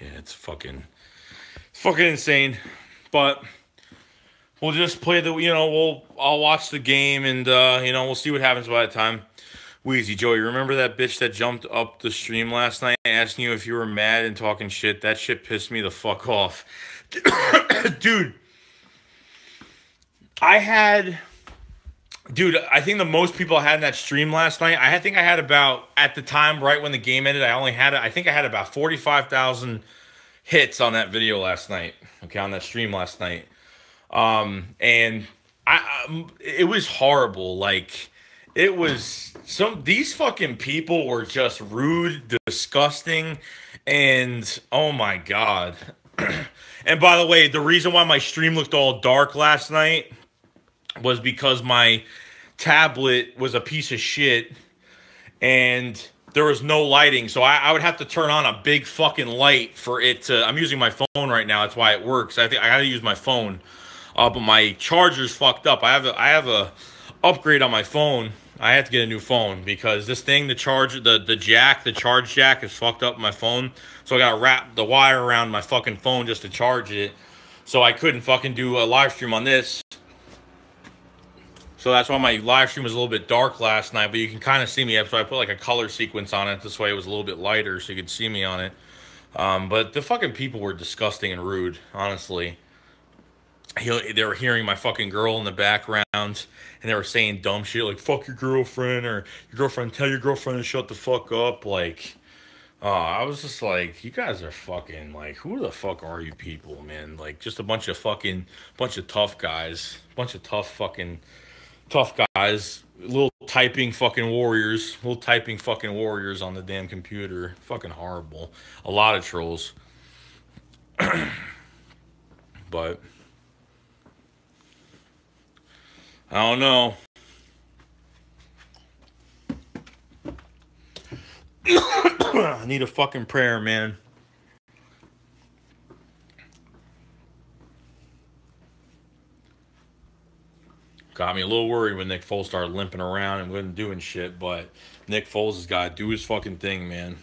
Yeah, it's fucking insane. But we'll just play the, I'll watch the game and we'll see what happens by the time. Wheezy Joey, remember that bitch that jumped up the stream last night asking you if you were mad and talking shit? That shit pissed me the fuck off. Dude, I had Dude, I think the most people I had in that stream last night, I think I had about, at the time, right when the game ended, I think I had about 45,000 hits on that video last night. Okay, on that stream last night. And it was horrible. Like, it was these fucking people were just rude, disgusting, and oh my God. And by the way, the reason why my stream looked all dark last night was because my tablet was a piece of shit and there was no lighting. So I would have to turn on a big fucking light for it to... I'm using my phone right now. That's why it works. I think I gotta use my phone. But my charger's fucked up. I have a upgrade on my phone. I have to get a new phone because this thing, the charge jack is fucked up on my phone. So I gotta wrap the wire around my fucking phone just to charge it. So I couldn't fucking do a live stream on this. So that's why my live stream was a little bit dark last night, but you can kind of see me. So I put like a color sequence on it. This way it was a little bit lighter so you could see me on it. But the fucking people were disgusting and rude, honestly. They were hearing my fucking girl in the background, and they were saying dumb shit like, fuck your girlfriend, or your girlfriend, tell your girlfriend to shut the fuck up. Like, I was just like, you guys are fucking, like, who the fuck are you people, man? Like, just a bunch of tough guys. Bunch of tough guys, little typing fucking warriors on the damn computer. Fucking horrible. A lot of trolls. But I don't know. I need a fucking prayer, man. Got me a little worried when Nick Foles started limping around and wasn't doing shit, but Nick Foles has got to do his fucking thing, man.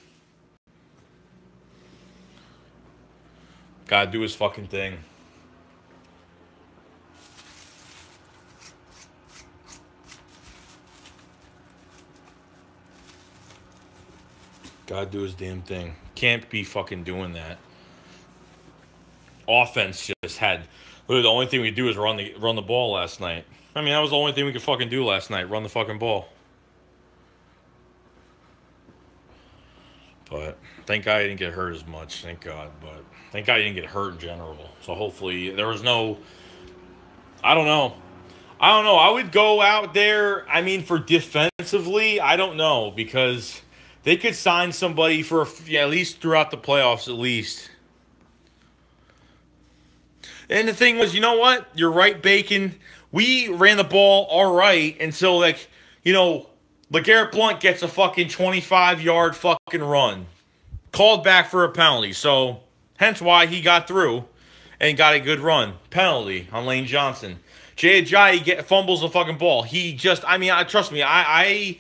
Got to do his fucking thing. Got to do his damn thing. Can't be fucking doing that. Offense just had... Literally, the only thing we do is run the ball last night. I mean, that was the only thing we could fucking do last night. Run the fucking ball. But thank God he didn't get hurt as much. Thank God. But thank God he didn't get hurt in general. So hopefully there was no... I don't know. I would go out there, I mean, for defensively, I don't know. Because they could sign somebody for at least throughout the playoffs at least. And the thing was, you know what? You're right, Bacon. We ran the ball all right until, like, LeGarrette Blount gets a fucking 25-yard fucking run. Called back for a penalty. So, hence why he got through and got a good run. Penalty on Lane Johnson. Jay Ajayi fumbles the fucking ball. He just, I mean, trust me, I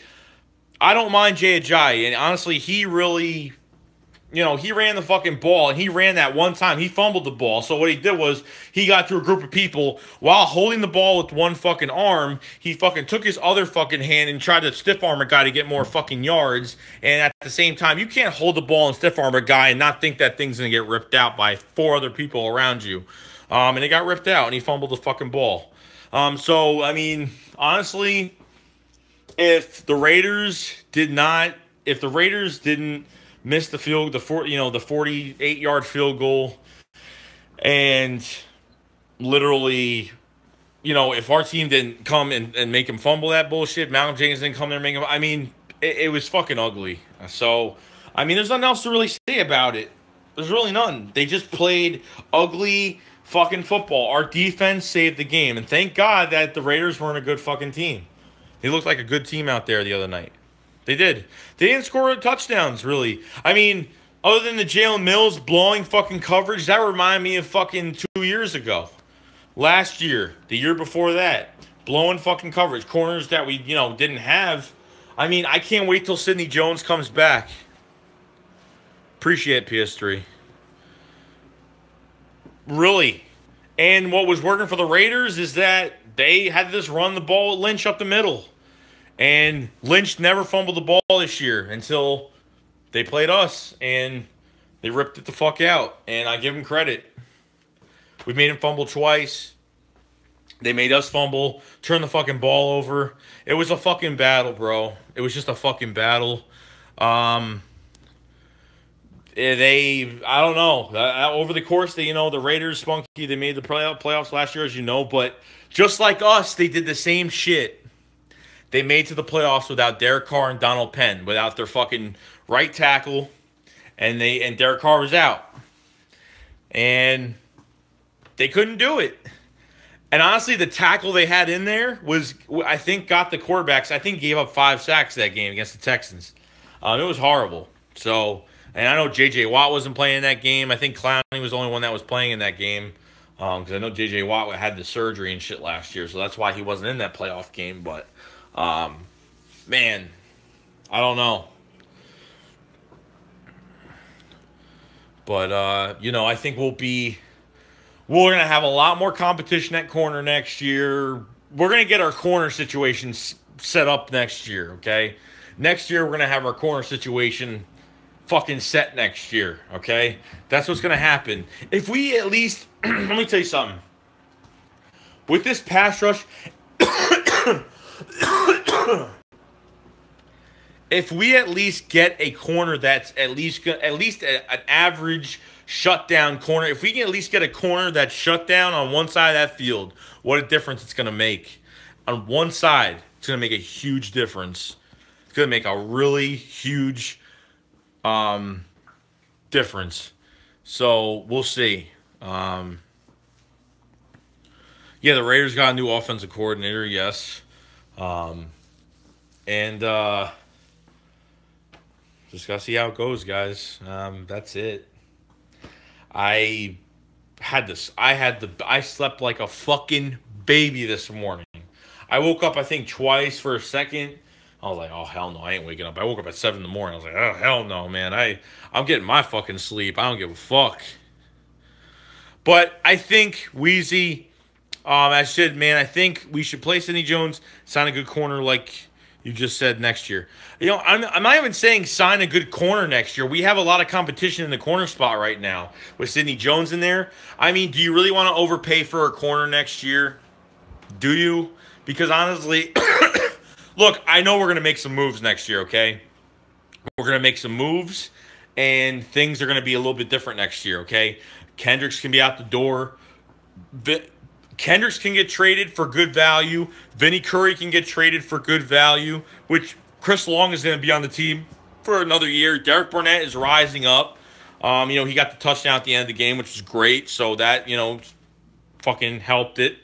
don't mind Jay Ajayi. And honestly, he really he ran the fucking ball, and he ran that one time. He fumbled the ball. So what he did was he got to a group of people while holding the ball with one fucking arm. He fucking took his other fucking hand and tried to stiff arm a guy to get more fucking yards. And at the same time, you can't hold the ball and stiff arm a guy and not think that thing's going to get ripped out by 4 other people around you. And it got ripped out, and he fumbled the fucking ball. So, I mean, honestly, if the Raiders didn't miss the 48-yard field goal, and literally, if our team didn't come and make him fumble that bullshit, Malcolm Jenkins didn't come there and make him, I mean, it was fucking ugly. So, I mean, there's nothing else to really say about it. There's really none. They just played ugly fucking football. Our defense saved the game, and thank God that the Raiders weren't a good fucking team. They looked like a good team out there the other night. They did. They didn't score touchdowns, really. I mean, other than the Jalen Mills blowing fucking coverage, that reminded me of fucking 2 years ago. Last year, the year before that, blowing fucking coverage. Corners that we, didn't have. I mean, I can't wait till Sidney Jones comes back. Appreciate PS3. Really. And what was working for the Raiders is that they had to just run the ball with Lynch up the middle. And Lynch never fumbled the ball this year until they played us, and they ripped it the fuck out. And I give them credit. We made him fumble twice. They made us fumble, turn the fucking ball over. It was a fucking battle, bro. It was just a fucking battle. I don't know. Over the course, the Raiders, spunky, they made the playoffs last year, as you know. But just like us, they did the same shit. They made to the playoffs without Derek Carr and Donald Penn, without their fucking right tackle, and Derek Carr was out. And they couldn't do it. And honestly, the tackle they had in there I think, got the quarterbacks. I think gave up 5 sacks that game against the Texans. It was horrible. So, and I know J.J. Watt wasn't playing in that game. I think Clowney was the only one that was playing in that game. Because I know J.J. Watt had the surgery and shit last year. So that's why he wasn't in that playoff game. But, man, I don't know. But, I think we're going to have a lot more competition at corner next year. We're going to get our corner situation set up next year, okay? Next year, we're going to have our corner situation fucking set next year, okay? That's what's going to happen. If we at least, let me tell you something. With this pass rush, if we at least get a corner that's at least an average shutdown corner, if we can at least get a corner that's shut down on one side of that field, what a difference it's going to make. On one side, it's going to make a huge difference. It's going to make a really huge difference. So, we'll see. The Raiders got a new offensive coordinator, yes. Just got to see how it goes, guys. That's it. I slept like a fucking baby this morning. I woke up, I think, twice for a second. I was like, oh, hell no, I ain't waking up. I woke up at 7 in the morning. I was like, oh, hell no, man. I'm getting my fucking sleep. I don't give a fuck. But I think Weezy, I think we should play Sidney Jones, sign a good corner like you just said next year. I'm not even saying sign a good corner next year. We have a lot of competition in the corner spot right now with Sidney Jones in there. I mean, do you really want to overpay for a corner next year? Do you? Because honestly, look, I know we're going to make some moves next year, okay? We're going to make some moves, and things are going to be a little bit different next year, okay? Kendricks can be out the door. Kendricks can get traded for good value. Vinny Curry can get traded for good value, which Chris Long is going to be on the team for another year. Derek Barnett is rising up. He got the touchdown at the end of the game, which was great. So that, fucking helped it.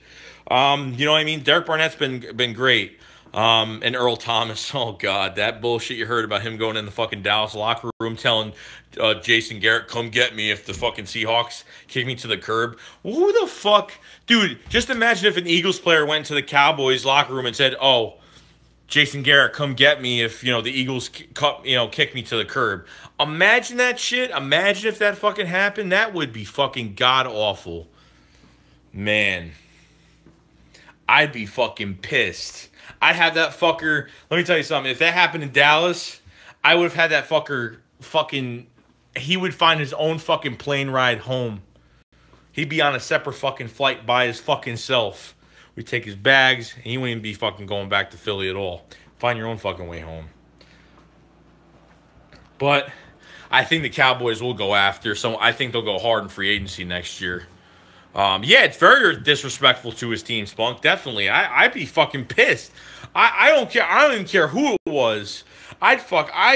You know what I mean? Derek Barnett's been great. And Earl Thomas, oh, God, that bullshit you heard about him going in the fucking Dallas locker room telling Jason Garrett, come get me if the fucking Seahawks kick me to the curb. Who the fuck? Dude, just imagine if an Eagles player went to the Cowboys locker room and said, oh, Jason Garrett, come get me if, the Eagles kick me to the curb. Imagine that shit. Imagine if that fucking happened. That would be fucking god awful. Man. I'd be fucking pissed. I'd have that fucker. Let me tell you something. If that happened in Dallas, I would have had that fucker fucking. He would find his own fucking plane ride home. He'd be on a separate fucking flight by his fucking self. We'd take his bags, and he wouldn't even be fucking going back to Philly at all. Find your own fucking way home. But I think the Cowboys will go after. So I think they'll go hard in free agency next year. Yeah, it's very disrespectful to his team, Spunk. Definitely. I'd be fucking pissed. I don't care. I don't even care who it was. I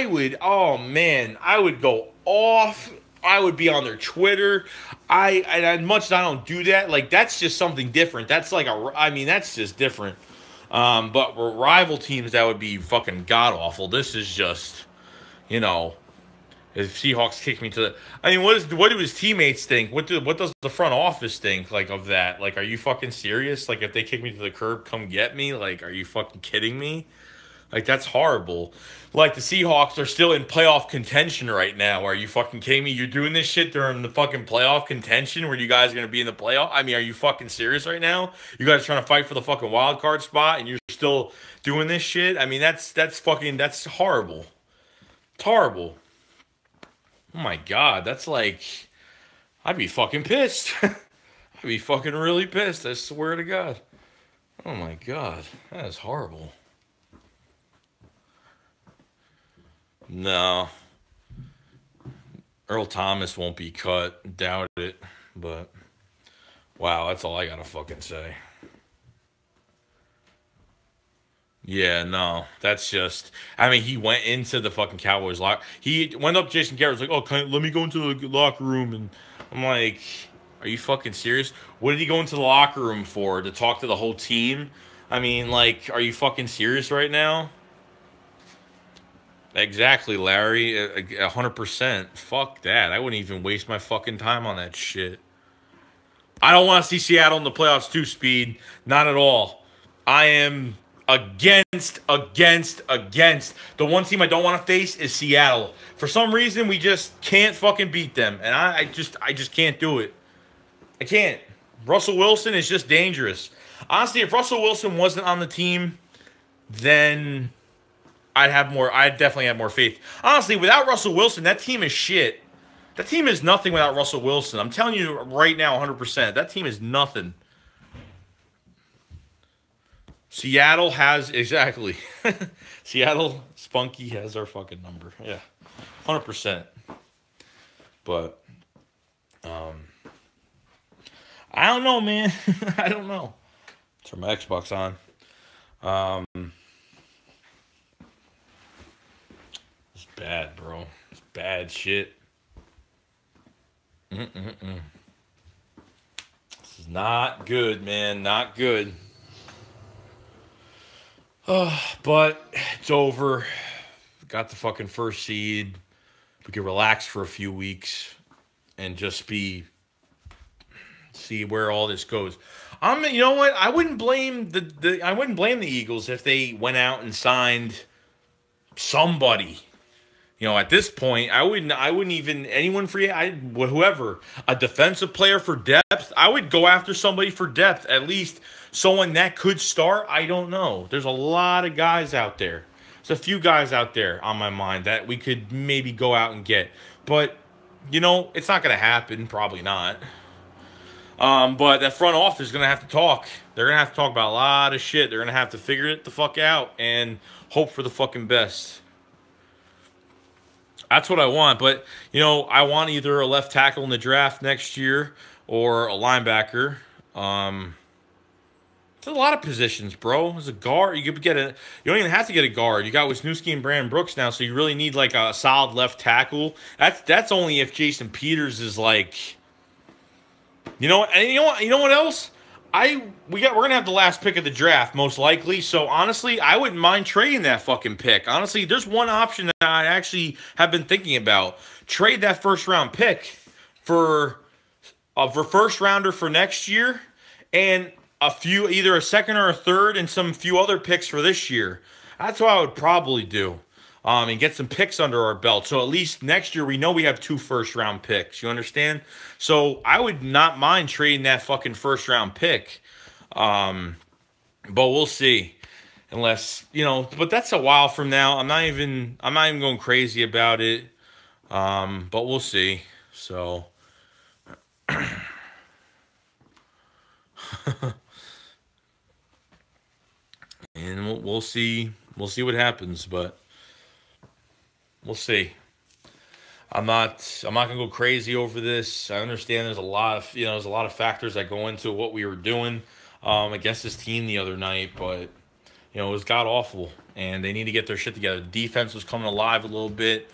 would go off. I would be on their Twitter. As much as I don't do that, like, that's just something different. That's like that's just different. But rival teams, that would be fucking god awful. This is just, if Seahawks kick me to the, what do his teammates think? What does the front office think, like, of that? Like, are you fucking serious? Like, if they kick me to the curb, come get me? Like, are you fucking kidding me? Like, that's horrible. Like, the Seahawks are still in playoff contention right now. Are you fucking kidding me? You're doing this shit during the fucking playoff contention where you guys are going to be in the playoff? Are you fucking serious right now? You guys are trying to fight for the fucking wild card spot and you're still doing this shit? That's horrible. It's horrible. Oh my God, that's like, I'd be fucking pissed. I'd be fucking really pissed, I swear to God. Oh my God, that is horrible. No. Earl Thomas won't be cut, doubt it, but wow, that's all I gotta fucking say. Yeah, no, that's just. He went into the fucking Cowboys locker. He went up to Jason Garrett, was like, "Oh, let me go into the locker room," and I'm like, "Are you fucking serious? What did he go into the locker room for? To talk to the whole team? Are you fucking serious right now?" Exactly, Larry. 100%. Fuck that. I wouldn't even waste my fucking time on that shit. I don't want to see Seattle in the playoffs too, Speed. Not at all. I am against. The one team I don't want to face is Seattle. For some reason, we just can't fucking beat them. And I just can't do it. I can't. Russell Wilson is just dangerous. Honestly, if Russell Wilson wasn't on the team, then I'd definitely have more faith. Honestly, without Russell Wilson, that team is shit. That team is nothing without Russell Wilson. I'm telling you right now, 100%. That team is nothing. Seattle has, exactly. Seattle, Spunky has our fucking number. Yeah, 100%. But, I don't know, man. I don't know. Turn my Xbox on. It's bad, bro. It's bad shit. This is not good, man. Not good. But it's over. Got the fucking first seed. We can relax for a few weeks and just see where all this goes. You know what? I wouldn't blame the Eagles if they went out and signed somebody. At this point, I wouldn't even anyone whoever, a defensive player for depth. I would go after somebody for depth, at least someone that could start. I don't know. There's a lot of guys out there. There's a few guys out there on my mind that we could maybe go out and get, but it's not going to happen. Probably not. But that front office is going to have to talk. They're going to have to talk about a lot of shit. They're going to have to figure it the fuck out and hope for the fucking best. That's what I want. But, I want either a left tackle in the draft next year or a linebacker. There's a lot of positions, bro. There's a guard. You don't even have to get a guard. You got Wisniewski and Brandon Brooks now, so you really need like a solid left tackle. That's only if Jason Peters is like, you know what else? We're gonna have the last pick of the draft most likely. So honestly, I wouldn't mind trading that fucking pick. Honestly, there's one option that I actually have been thinking about: trade that first round pick for first rounder for next year, and either a second or a third, and some few other picks for this year. That's what I would probably do. And get some picks under our belt. So at least next year we know we have 2 first-round picks. You understand? So I would not mind trading that fucking first-round pick. But we'll see. Unless, but that's a while from now. I'm not even going crazy about it. But we'll see. So and we'll see. We'll see what happens, but we'll see. I'm not gonna go crazy over this. I understand there's a lot of factors that go into what we were doing against this team the other night, but it was god awful, and they need to get their shit together. The defense was coming alive a little bit.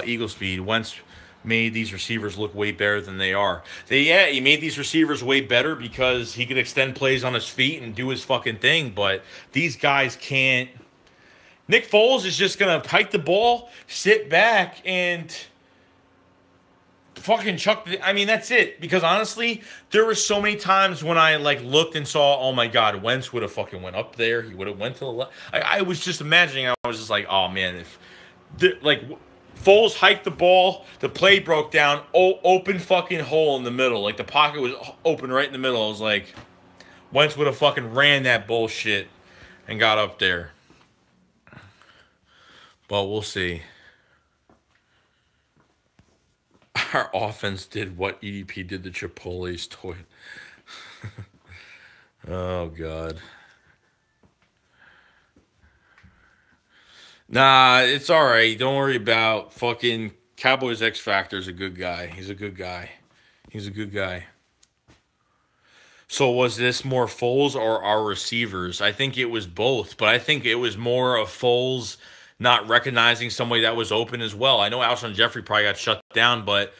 Eagle speed. Wentz made these receivers look way better than they are. He made these receivers way better because he could extend plays on his feet and do his fucking thing, but these guys can't. Nick Foles is just going to hike the ball, sit back, and fucking chuck. That's it. Because honestly, there were so many times when I looked and saw, oh my God, Wentz would have fucking went up there. He would have went to the left. I was just imagining. I was just like, oh man, if Foles hiked the ball, the play broke down, open fucking hole in the middle. Like the pocket was open right in the middle. I was like, Wentz would have fucking ran that bullshit and got up there. But we'll see. Our offense did what EDP did to Chipotle's toy. Oh, God. Nah, it's all right. Don't worry about fucking Cowboys X Factor's a good guy. He's a good guy. He's a good guy. So was this more Foles or our receivers? I think it was both, but I think it was more of Foles not recognizing somebody that was open as well. I know Alshon Jeffrey probably got shut down, but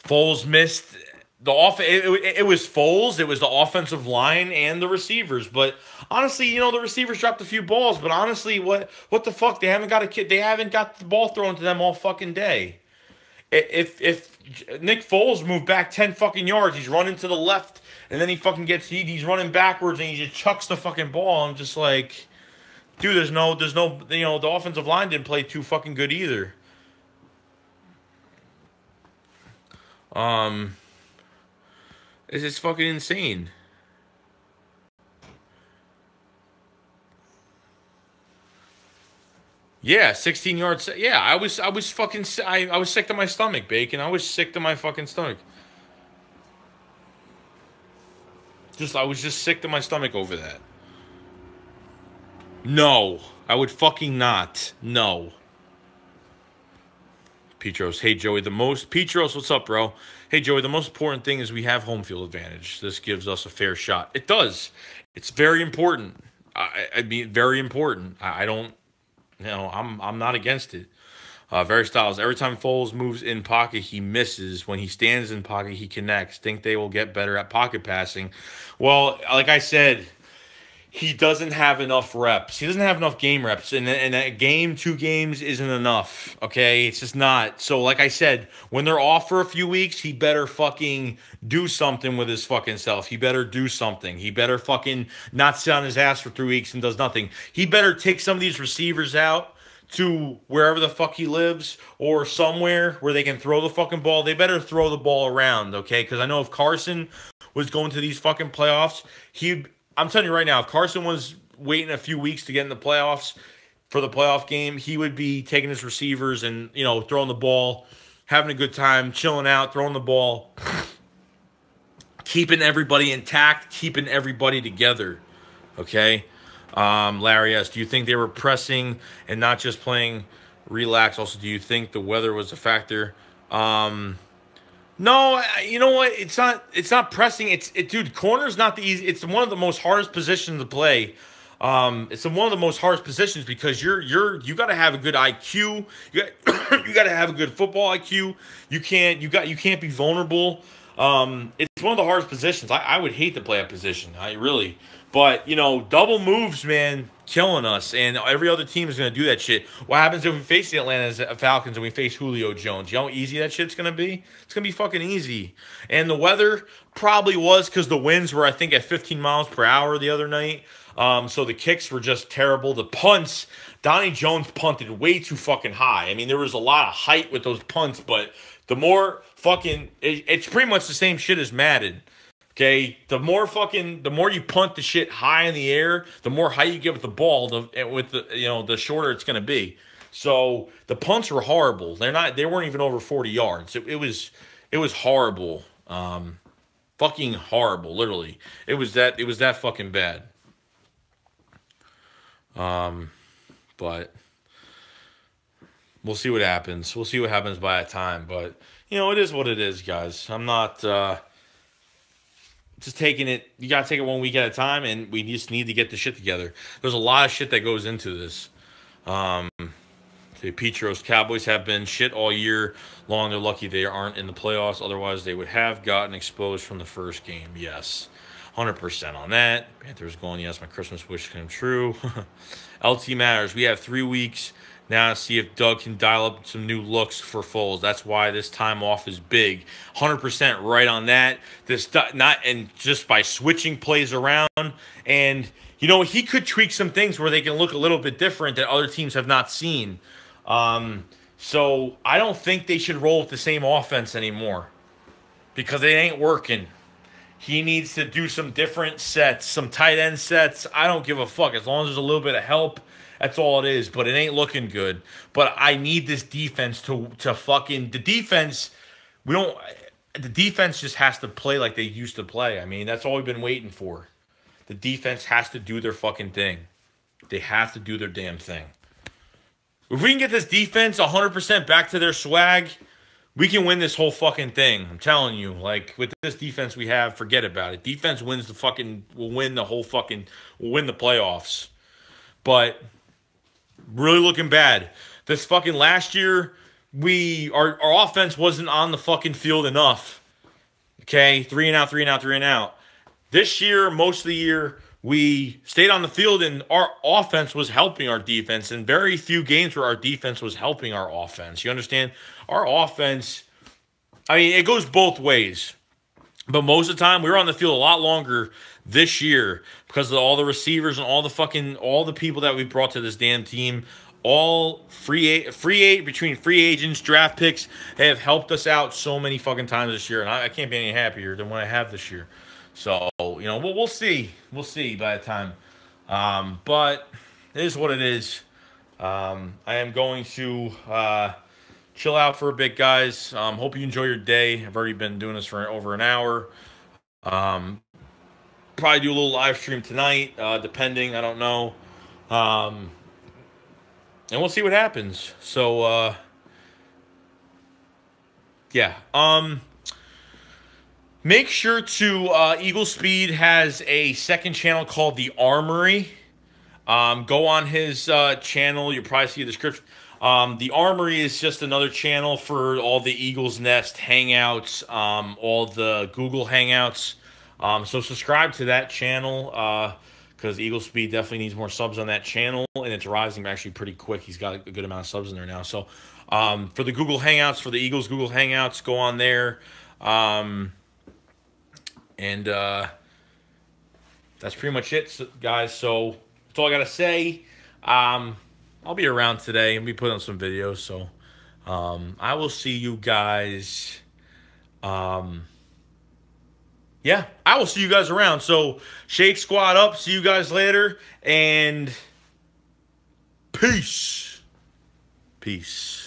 Foles missed the off. It was Foles. It was the offensive line and the receivers. But honestly, the receivers dropped a few balls. But honestly, what the fuck? They haven't got the ball thrown to them all fucking day. If Nick Foles moved back 10 fucking yards, he's running to the left, and then he fucking he's running backwards, and he just chucks the fucking ball. I'm just like, dude, there's no, the offensive line didn't play too fucking good either. It's just fucking insane. Yeah, 16 yards. Yeah, I was fucking, I was sick to my stomach, Bacon. I was sick to my fucking stomach. I was just sick to my stomach over that. No, I would fucking not. No. Petros, hey Joey, Petros, what's up, bro? Hey Joey, the most important thing is we have home field advantage. This gives us a fair shot. It does. It's very important. I mean, very important. I don't, I'm not against it. Very Styles. Every time Foles moves in pocket, he misses. When he stands in pocket, he connects. Think they will get better at pocket passing. Well, like I said, he doesn't have enough reps. He doesn't have enough game reps. And a game, 2 games isn't enough. Okay? It's just not. So, like I said, when they're off for a few weeks, he better fucking do something with his fucking self. He better do something. He better fucking not sit on his ass for 3 weeks and does nothing. He better take some of these receivers out to wherever the fuck he lives or somewhere where they can throw the fucking ball. They better throw the ball around, okay? Because I know if Carson was going to these fucking playoffs, I'm telling you right now, if Carson was waiting a few weeks to get in the playoffs for the playoff game, he would be taking his receivers and, throwing the ball, having a good time, chilling out, throwing the ball, keeping everybody intact, keeping everybody together, okay? Larry asks, do you think they were pressing and not just playing relax? Also, do you think the weather was a factor? No, you know what? It's not pressing. Dude, corner's not the easy. It's one of the most hardest positions to play. It's one of the most hardest positions because you got to have a good IQ. You got to have a good football IQ. You can't be vulnerable. It's one of the hardest positions. I would hate to play a position. But, double moves, man, killing us. And every other team is going to do that shit. What happens if we face the Atlanta Falcons and we face Julio Jones? You know how easy that shit's going to be? It's going to be fucking easy. And the weather probably was because the winds were, I think, at 15 miles per hour the other night. So the kicks were just terrible. The punts, Donnie Jones punted way too fucking high. I mean, there was a lot of height with those punts, but the more fucking, it's pretty much the same shit as Madden. Okay, the more you punt the shit high in the air, the more height you get with the ball, the shorter it's gonna be. So the punts were horrible. They weren't even over 40 yards. It was horrible. Fucking horrible, literally. It was that fucking bad. But we'll see what happens. We'll see what happens by that time. But it is what it is, guys. I'm not just taking it. You gotta take it one week at a time, and we just need to get the shit together. There's a lot of shit that goes into this. The Petros Cowboys have been shit all year long. They're lucky they aren't in the playoffs. Otherwise, they would have gotten exposed from the first game. Yes, 100% on that. Panthers going, yes, my Christmas wish came true. LT matters. We have 3 weeks now to see if Doug can dial up some new looks for Foles. That's why this time off is big. 100% right on that. Just by switching plays around, and he could tweak some things where they can look a little bit different that other teams have not seen. So I don't think they should roll with the same offense anymore because it ain't working. He needs to do some different sets, some tight end sets. I don't give a fuck. As long as there's a little bit of help, that's all it is. But it ain't looking good. But I need this defense to fucking... The defense just has to play like they used to play. I mean, that's all we've been waiting for. The defense has to do their fucking thing. They have to do their damn thing. If we can get this defense 100% back to their swag, we can win this whole fucking thing. I'm telling you, like, with this defense we have, forget about it. Defense will win the playoffs. But really looking bad. This fucking last year, our offense wasn't on the fucking field enough. Okay, 3 and out. This year, most of the year, we stayed on the field and our offense was helping our defense. And very few games where our defense was helping our offense. You understand? Our offense, I mean, it goes both ways. But most of the time, we were on the field a lot longer this year because of all the receivers and all the people that we brought to this damn team. All between free agents, draft picks, have helped us out so many fucking times this year. And I can't be any happier than what I have this year. So, we'll see. We'll see by the time. But it is what it is. I am going to chill out for a bit, guys. Hope you enjoy your day. I've already been doing this for over an hour. Probably do a little live stream tonight, depending. I don't know. And we'll see what happens. So, yeah. Make sure to, Eagle Speed has a second channel called The Armory. Go on his channel. You'll probably see the description. The Armory is just another channel for all the Eagles Nest hangouts, all the Google Hangouts. So subscribe to that channel because Eagle Speed definitely needs more subs on that channel, and it's rising actually pretty quick. He's got a good amount of subs in there now. So for the Google Hangouts, for the Eagles Google Hangouts, go on there. And that's pretty much it, guys. So that's all I got to say. I'll be around today. I'll be putting on some videos. So I will see you guys. Yeah, I will see you guys around. So Shake Squad up. See you guys later. And peace. Peace.